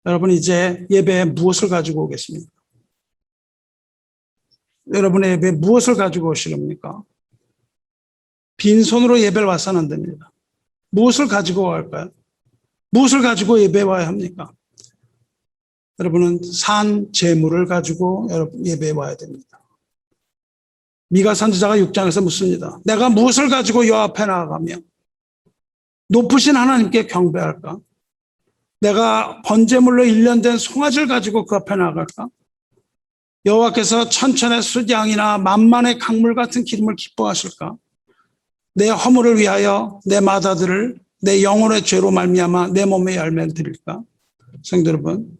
Speaker 1: 여러분 이제 예배에 무엇을 가지고 오겠습니까? 여러분의 예배에 무엇을 가지고 오시렵니까? 빈손으로 예배를 와서는 안 됩니다. 무엇을 가지고 갈까요? 무엇을 가지고 예배에 와야 합니까? 여러분은 산 제물을 가지고 예배에 와야 됩니다. 미가 선지자가 6장에서 묻습니다. 내가 무엇을 가지고 여호와 앞에 나아가며 높으신 하나님께 경배할까? 내가 번제물로 일련된 송아지를 가지고 그 앞에 나아갈까? 여호와께서 천천의 숫양이나 만만의 강물 같은 기름을 기뻐하실까? 내 허물을 위하여 내 마다들을 내 영혼의 죄로 말미암아 내 몸의 열매를 드릴까? 성도 여러분,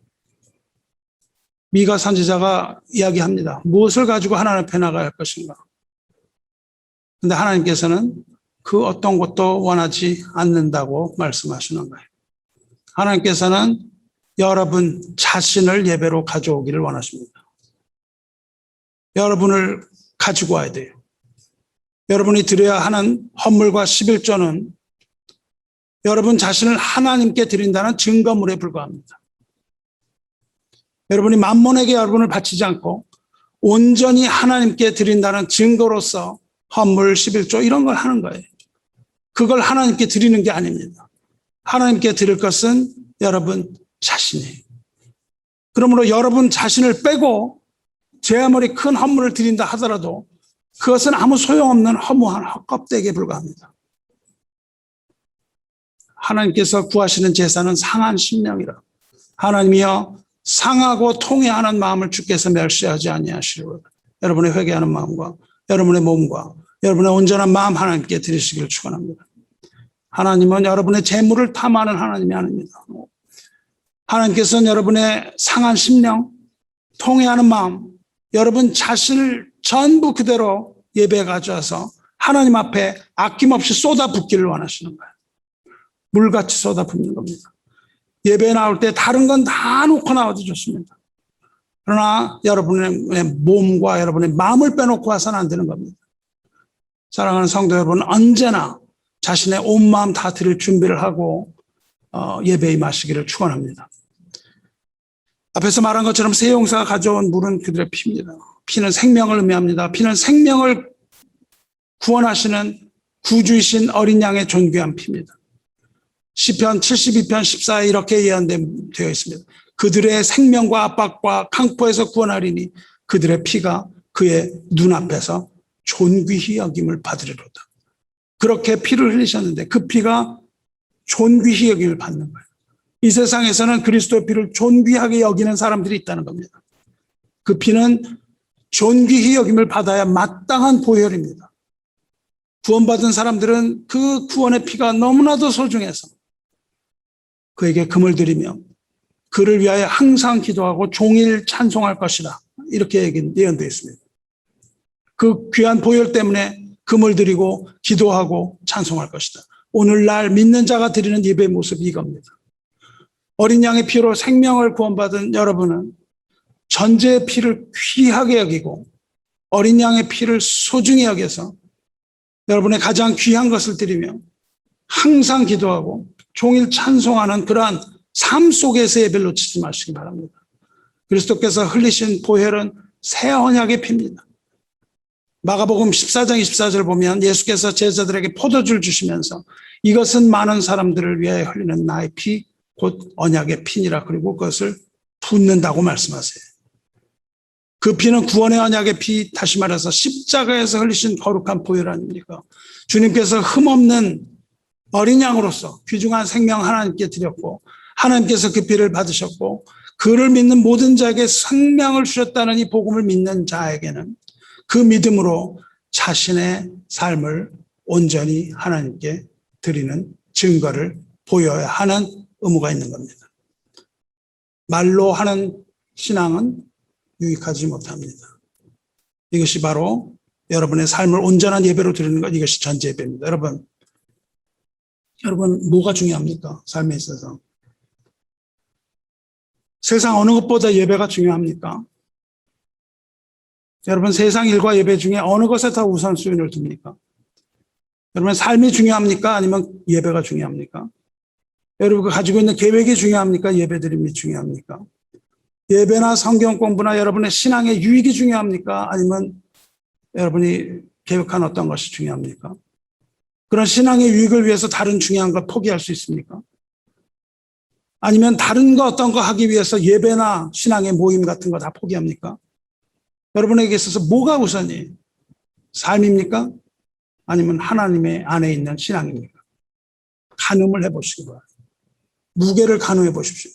Speaker 1: 미가 선지자가 이야기합니다. 무엇을 가지고 하나님 앞에 나가야 할 것인가? 그런데 하나님께서는 그 어떤 것도 원하지 않는다고 말씀하시는 거예요. 하나님께서는 여러분 자신을 예배로 가져오기를 원하십니다. 여러분을 가지고 와야 돼요. 여러분이 드려야 하는 헌물과 11조는 여러분 자신을 하나님께 드린다는 증거물에 불과합니다. 여러분이 만몬에게 여러분을 바치지 않고 온전히 하나님께 드린다는 증거로서 헌물 11조 이런 걸 하는 거예요. 그걸 하나님께 드리는 게 아닙니다. 하나님께 드릴 것은 여러분 자신이에요. 그러므로 여러분 자신을 빼고 제 아무리 큰 헌물을 드린다 하더라도 그것은 아무 소용없는 허무한 헛껍데기에 불과합니다. 하나님께서 구하시는 제사는 상한 심령이라. 하나님이여 상하고 통회하는 마음을 주께서 멸시하지 아니하시리로다. 여러분의 회개하는 마음과 여러분의 몸과 여러분의 온전한 마음 하나님께 드리시기를 축원합니다. 하나님은 여러분의 재물을 탐하는 하나님이 아닙니다. 하나님께서는 여러분의 상한 심령, 통회하는 마음, 여러분 자신을 전부 그대로 예배에 가져와서 하나님 앞에 아낌없이 쏟아붓기를 원하시는 거예요. 물같이 쏟아붓는 겁니다. 예배에 나올 때 다른 건 다 놓고 나와도 좋습니다. 그러나 여러분의 몸과 여러분의 마음을 빼놓고 와서는 안 되는 겁니다. 사랑하는 성도 여러분, 언제나 자신의 온 마음 다 드릴 준비를 하고 예배에 임하시기를 축원합니다. 앞에서 말한 것처럼 새 용사가 가져온 물은 그들의 피입니다. 피는 생명을 의미합니다. 피는 생명을 구원하시는 구주이신 어린 양의 존귀한 피입니다. 시편 72편 14에 이렇게 예언되어 있습니다. 그들의 생명과 압박과 강포에서 구원하리니 그들의 피가 그의 눈앞에서 존귀히 여김을 받으리로다. 그렇게 피를 흘리셨는데 그 피가 존귀히 여김을 받는 거예요. 이 세상에서는 그리스도의 피를 존귀하게 여기는 사람들이 있다는 겁니다. 그 피는 존귀히 여김을 받아야 마땅한 보혈입니다. 구원받은 사람들은 그 구원의 피가 너무나도 소중해서 그에게 금을 드리며 그를 위하여 항상 기도하고 종일 찬송할 것이다. 이렇게 예언되어 있습니다. 그 귀한 보혈 때문에 금을 드리고 기도하고 찬송할 것이다. 오늘날 믿는 자가 드리는 예배의 모습이 이겁니다. 어린 양의 피로 생명을 구원받은 여러분은 전제의 피를 귀하게 여기고 어린 양의 피를 소중히 여겨서 여러분의 가장 귀한 것을 드리며 항상 기도하고 종일 찬송하는 그러한 삶 속에서 예배를 놓치지 마시기 바랍니다. 그리스도께서 흘리신 보혈은 새 언약의 피입니다. 마가복음 14장 24절 보면 예수께서 제자들에게 포도주를 주시면서 이것은 많은 사람들을 위하여 흘리는 나의 피, 곧 언약의 피니라. 그리고 그것을 붓는다고 말씀하세요. 그 피는 구원의 언약의 피, 다시 말해서 십자가에서 흘리신 거룩한 보혈 아닙니까? 주님께서 흠없는 어린 양으로서 귀중한 생명 하나님께 드렸고 하나님께서 그 피를 받으셨고 그를 믿는 모든 자에게 생명을 주셨다는 이 복음을 믿는 자에게는 그 믿음으로 자신의 삶을 온전히 하나님께 드리는 증거를 보여야 하는 의무가 있는 겁니다. 말로 하는 신앙은 유익하지 못합니다. 이것이 바로 여러분의 삶을 온전한 예배로 드리는 것, 이것이 전제 예배입니다. 여러분 뭐가 중요합니까? 삶에 있어서. 세상 어느 것보다 예배가 중요합니까? 여러분 세상 일과 예배 중에 어느 것에 더 우선순위를 둡니까? 여러분 삶이 중요합니까? 아니면 예배가 중요합니까? 여러분이 가지고 있는 계획이 중요합니까? 예배드림이 중요합니까? 예배나 성경 공부나 여러분의 신앙의 유익이 중요합니까? 아니면 여러분이 계획한 어떤 것이 중요합니까? 그런 신앙의 유익을 위해서 다른 중요한 것 포기할 수 있습니까? 아니면 다른 거 어떤 거 하기 위해서 예배나 신앙의 모임 같은 거 다 포기합니까? 여러분에게 있어서 뭐가 우선이에요? 삶입니까? 아니면 하나님의 안에 있는 신앙입니까? 가늠을 해보시기 바랍니다. 무게를 가늠해 보십시오.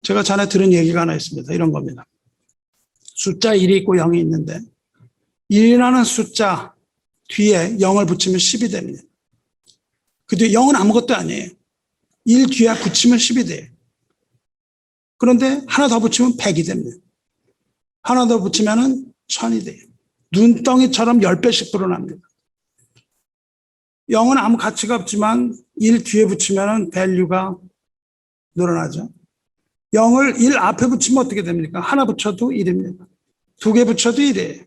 Speaker 1: 제가 전에 들은 얘기가 하나 있습니다. 이런 겁니다. 숫자 1이 있고 0이 있는데 1이라는 숫자 뒤에 0을 붙이면 10이 됩니다. 그 뒤에 0은 아무것도 아니에요. 1 뒤에 붙이면 10이 돼요. 그런데 하나 더 붙이면 100이 됩니다. 하나 더 붙이면 1000이 돼요. 눈덩이처럼 10배씩 불어납니다. 0은 아무 가치가 없지만 1 뒤에 붙이면 밸류가 늘어나죠. 0을 1 앞에 붙이면 어떻게 됩니까? 하나 붙여도 1입니다. 2개 붙여도 1이에요.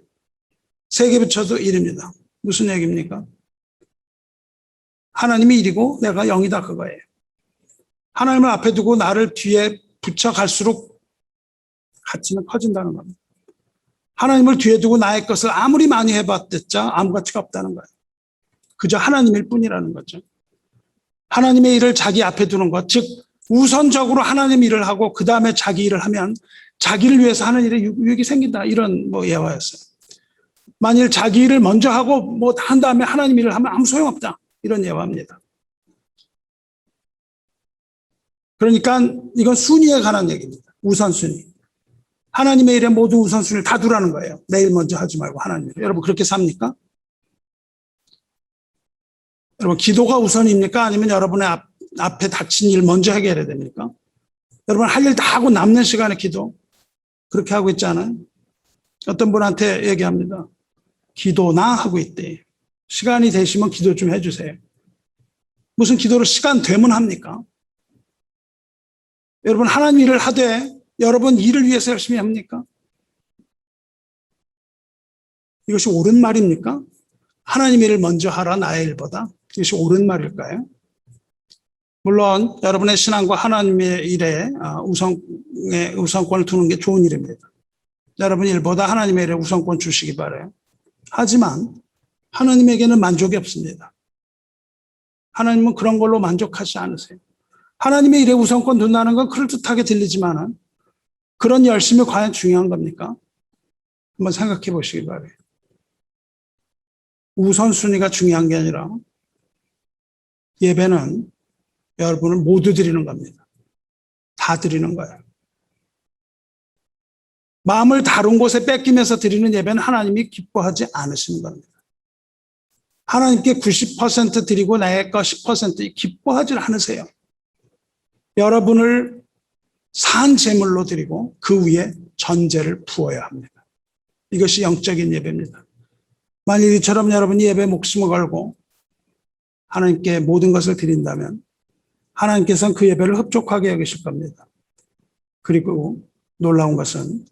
Speaker 1: 3개 붙여도 1입니다. 무슨 얘기입니까? 하나님이 1이고 내가 0이다 그거예요. 하나님을 앞에 두고 나를 뒤에 붙여갈수록 가치는 커진다는 겁니다. 하나님을 뒤에 두고 나의 것을 아무리 많이 해봤댔자 아무 가치가 없다는 거예요. 그저 하나님일 뿐이라는 거죠. 하나님의 일을 자기 앞에 두는 것, 즉 우선적으로 하나님 일을 하고 그 다음에 자기 일을 하면 자기를 위해서 하는 일에 유익이 생긴다. 이런 예화였어요. 만일 자기 일을 먼저 하고 한 다음에 하나님 일을 하면 아무 소용없다. 이런 예화입니다. 그러니까 이건 순위에 관한 얘기입니다. 우선순위. 하나님의 일에 모든 우선순위를 다 두라는 거예요. 내일 먼저 하지 말고 하나님 일. 여러분 그렇게 삽니까? 여러분 기도가 우선입니까? 아니면 여러분의 앞에 닥친 일 먼저 해결해야 됩니까? 여러분 할 일 다 하고 남는 시간에 기도. 그렇게 하고 있지 않아요? 어떤 분한테 얘기합니다. 기도나 하고 있대. 시간이 되시면 기도 좀 해주세요. 무슨 기도를 시간 되면 합니까? 여러분 하나님 일을 하되 여러분 일을 위해서 열심히 합니까? 이것이 옳은 말입니까? 하나님 일을 먼저 하라 나의 일보다. 이것이 옳은 말일까요? 물론 여러분의 신앙과 하나님의 일에 우선권을 두는 게 좋은 일입니다. 여러분 일보다 하나님의 일에 우선권 주시기 바라요. 하지만 하나님에게는 만족이 없습니다. 하나님은 그런 걸로 만족하지 않으세요. 하나님의 일에 우선권 둔다는 건 그럴듯하게 들리지만 그런 열심이 과연 중요한 겁니까? 한번 생각해 보시기 바라요. 우선순위가 중요한 게 아니라 예배는 여러분을 모두 드리는 겁니다. 다 드리는 거예요. 마음을 다른 곳에 뺏기면서 드리는 예배는 하나님이 기뻐하지 않으시는 겁니다. 하나님께 90% 드리고 나의 거 10% 기뻐하지 않으세요. 여러분을 산 제물로 드리고 그 위에 전제를 부어야 합니다. 이것이 영적인 예배입니다. 만일 이처럼 여러분이 예배에 목숨을 걸고 하나님께 모든 것을 드린다면 하나님께서는 그 예배를 흡족하게 여기실 겁니다. 그리고 놀라운 것은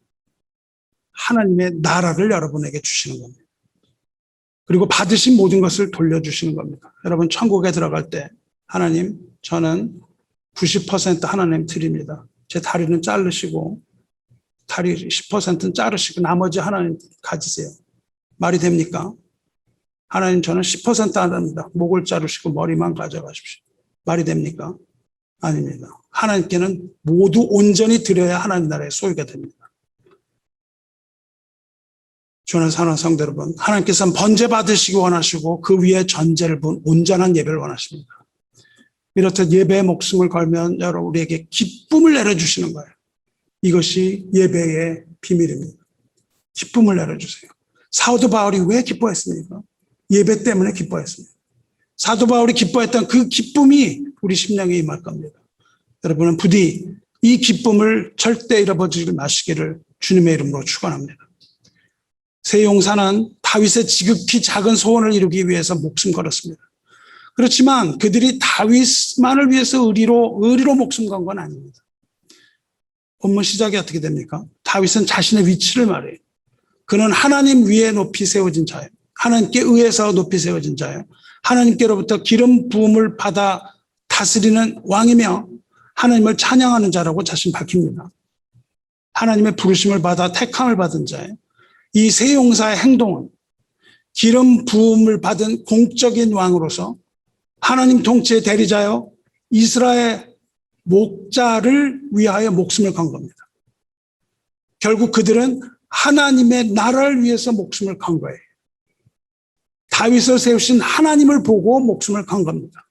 Speaker 1: 하나님의 나라를 여러분에게 주시는 겁니다. 그리고 받으신 모든 것을 돌려주시는 겁니다. 여러분 천국에 들어갈 때 하나님, 저는 90% 하나님 드립니다. 제 다리는 자르시고 다리 10%는 자르시고 나머지 하나님 가지세요. 말이 됩니까? 하나님, 저는 10% 안 합니다. 목을 자르시고 머리만 가져가십시오. 말이 됩니까? 아닙니다. 하나님께는 모두 온전히 드려야 하나님 나라의 소유가 됩니다. 주는 사랑하는 성도 여러분, 하나님께서는 번제 받으시기 원하시고 그 위에 전제를 본 온전한 예배를 원하십니다. 이렇듯 예배에 목숨을 걸면 여러분 우리에게 기쁨을 내려주시는 거예요. 이것이 예배의 비밀입니다. 기쁨을 내려주세요. 사도 바울이 왜 기뻐했습니까? 예배 때문에 기뻐했습니다. 사도 바울이 기뻐했던 그 기쁨이 우리 심령에 임할 겁니다. 여러분은 부디 이 기쁨을 절대 잃어버리지 마시기를 주님의 이름으로 축원합니다. 세 용사는 다윗의 지극히 작은 소원을 이루기 위해서 목숨 걸었습니다. 그렇지만 그들이 다윗만을 위해서 의리로 목숨 건 건 아닙니다. 본문 시작이 어떻게 됩니까? 다윗은 자신의 위치를 말해요. 그는 하나님 위에 높이 세워진 자예요. 하나님께 의해서 높이 세워진 자예요. 하나님께로부터 기름 부음을 받아 다스리는 왕이며 하나님을 찬양하는 자라고 자신 밝힙니다. 하나님의 부르심을 받아 택함을 받은 자예요. 이 세 용사의 행동은 기름 부음을 받은 공적인 왕으로서 하나님 통치의 대리자여 이스라엘 목자를 위하여 목숨을 건 겁니다. 결국 그들은 하나님의 나라를 위해서 목숨을 건 거예요. 다윗을 세우신 하나님을 보고 목숨을 건 겁니다.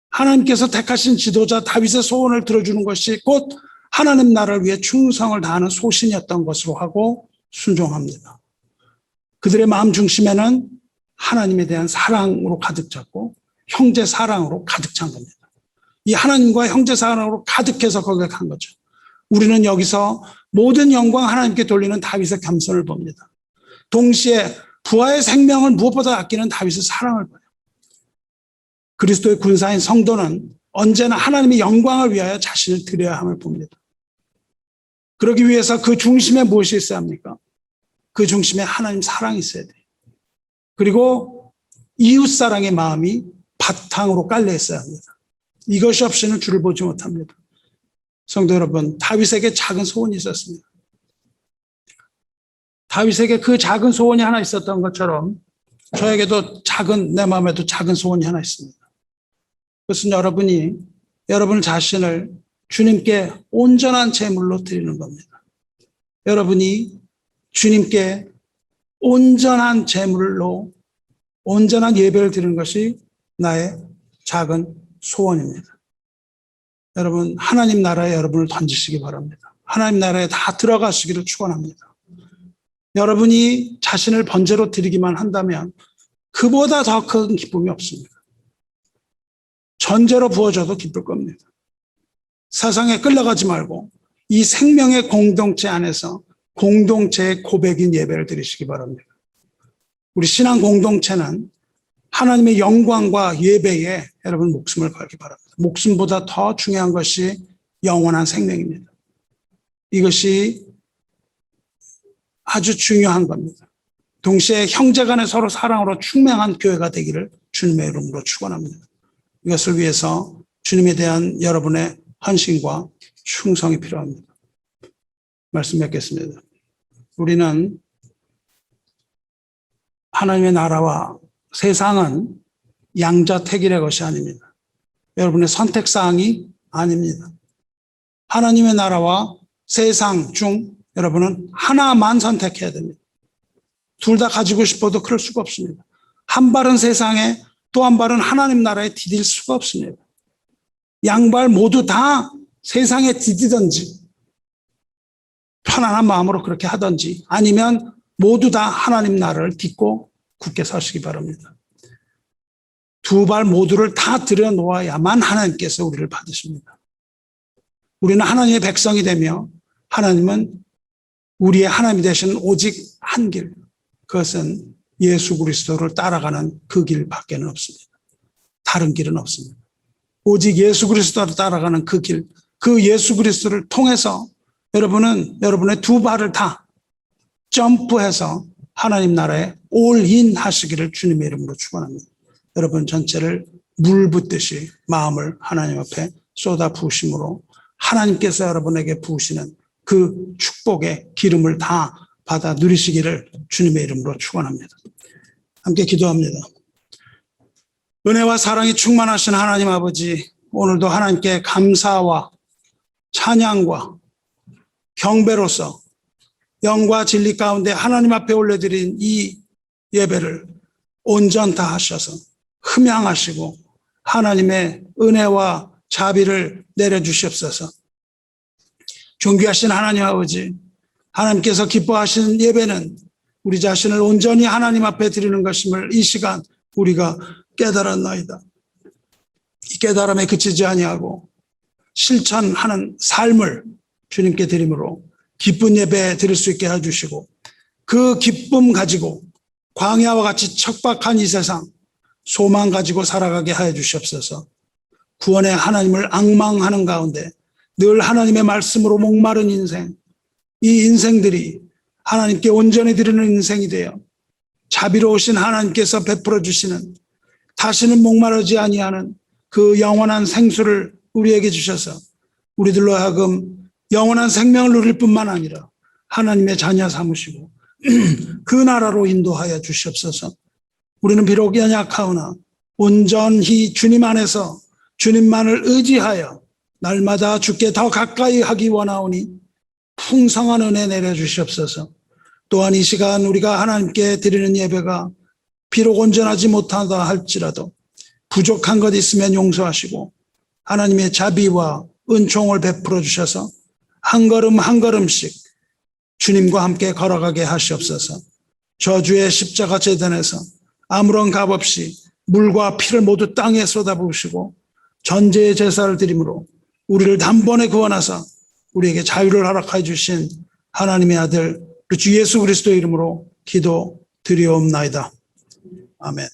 Speaker 1: 하나님께서 택하신 지도자 다윗의 소원을 들어주는 것이 곧 하나님 나라를 위해 충성을 다하는 소신이었던 것으로 하고 순종합니다. 그들의 마음 중심에는 하나님에 대한 사랑으로 가득 찼고 형제 사랑으로 가득 찬 겁니다. 이 하나님과 형제 사랑으로 가득해서 거기에 간 거죠. 우리는 여기서 모든 영광 하나님께 돌리는 다윗의 겸손을 봅니다. 동시에 부하의 생명을 무엇보다 아끼는 다윗의 사랑을 봐요. 그리스도의 군사인 성도는 언제나 하나님의 영광을 위하여 자신을 드려야 함을 봅니다. 그러기 위해서 그 중심에 무엇이 있어야 합니까? 그 중심에 하나님 사랑이 있어야 돼요. 그리고 이웃사랑의 마음이 바탕으로 깔려 있어야 합니다. 이것이 없이는 주를 보지 못합니다. 성도 여러분, 다윗에게 작은 소원이 있었습니다. 다윗에게 그 작은 소원이 하나 있었던 것처럼 저에게도 내 마음에도 작은 소원이 하나 있습니다. 그것은 여러분 자신을 주님께 온전한 제물로 드리는 겁니다. 여러분이 주님께 온전한 제물로 온전한 예배를 드리는 것이 나의 작은 소원입니다. 여러분, 하나님 나라에 여러분을 던지시기 바랍니다. 하나님 나라에 다 들어가시기를 축원합니다. 여러분이 자신을 번제로 드리기만 한다면 그보다 더 큰 기쁨이 없습니다. 전제로 부어줘도 기쁠 겁니다. 세상에 끌려가지 말고 이 생명의 공동체 안에서 공동체의 고백인 예배를 드리시기 바랍니다. 우리 신앙 공동체는 하나님의 영광과 예배에 여러분 목숨을 걸기 바랍니다. 목숨보다 더 중요한 것이 영원한 생명입니다. 이것이 아주 중요한 겁니다. 동시에 형제간에 서로 사랑으로 충만한 교회가 되기를 주님의 이름으로 축원합니다. 이것을 위해서 주님에 대한 여러분의 헌신과 충성이 필요합니다. 말씀 맺겠습니다. 우리는 하나님의 나라와 세상은 양자택일의 것이 아닙니다. 여러분의 선택사항이 아닙니다. 하나님의 나라와 세상 중 여러분은 하나만 선택해야 됩니다. 둘 다 가지고 싶어도 그럴 수가 없습니다. 한 발은 세상에 또 한 발은 하나님 나라에 디딜 수가 없습니다. 양발 모두 다 세상에 디디든지 편안한 마음으로 그렇게 하든지 아니면 모두 다 하나님 나라를 딛고 굳게 서시기 바랍니다. 두 발 모두를 다 들여놓아야만 하나님께서 우리를 받으십니다. 우리는 하나님의 백성이 되며 하나님은 우리의 하나님이 되신 오직 한 길, 그것은 예수 그리스도를 따라가는 그 길밖에는 없습니다. 다른 길은 없습니다. 오직 예수 그리스도를 따라가는 그 길, 그 예수 그리스도를 통해서 여러분은 여러분의 두 발을 다 점프해서 하나님 나라에 올인 하시기를 주님의 이름으로 축원합니다. 여러분 전체를 물 붓듯이 마음을 하나님 앞에 쏟아 부으심으로 하나님께서 여러분에게 부으시는 그 축복의 기름을 다 받아 누리시기를 주님의 이름으로 축원합니다. 함께 기도합니다. 은혜와 사랑이 충만하신 하나님 아버지, 오늘도 하나님께 감사와 찬양과 경배로서 영과 진리 가운데 하나님 앞에 올려드린 이 예배를 온전다 하셔서 흠양하시고 하나님의 은혜와 자비를 내려주시옵소서. 존귀하신 하나님 아버지, 하나님께서 기뻐하시는 예배는 우리 자신을 온전히 하나님 앞에 드리는 것임을 이 시간 우리가 깨달았나이다. 이 깨달음에 그치지 아니하고 실천하는 삶을 주님께 드림으로 기쁜 예배 드릴 수 있게 해주시고 그 기쁨 가지고 광야와 같이 척박한 이 세상 소망 가지고 살아가게 하여 주시옵소서. 구원의 하나님을 앙망하는 가운데 늘 하나님의 말씀으로 목마른 인생, 이 인생들이 하나님께 온전히 드리는 인생이 되어 자비로우신 하나님께서 베풀어 주시는 다시는 목마르지 아니하는 그 영원한 생수를 우리에게 주셔서 우리들로 하여금 영원한 생명을 누릴 뿐만 아니라 하나님의 자녀 삼으시고 그 나라로 인도하여 주시옵소서. 우리는 비록 연약하오나 온전히 주님 안에서 주님만을 의지하여 날마다 주께 더 가까이 하기 원하오니 풍성한 은혜 내려주시옵소서. 또한 이 시간 우리가 하나님께 드리는 예배가 비록 온전하지 못하다 할지라도 부족한 것 있으면 용서하시고 하나님의 자비와 은총을 베풀어 주셔서 한 걸음 한 걸음씩 주님과 함께 걸어가게 하시옵소서. 저주의 십자가 제단에서 아무런 값 없이 물과 피를 모두 땅에 쏟아부으시고 전제의 제사를 드림으로 우리를 단번에 구원하사 우리에게 자유를 허락하여 주신 하나님의 아들 주 예수 그리스도의 이름으로 기도 드리옵나이다. 아멘.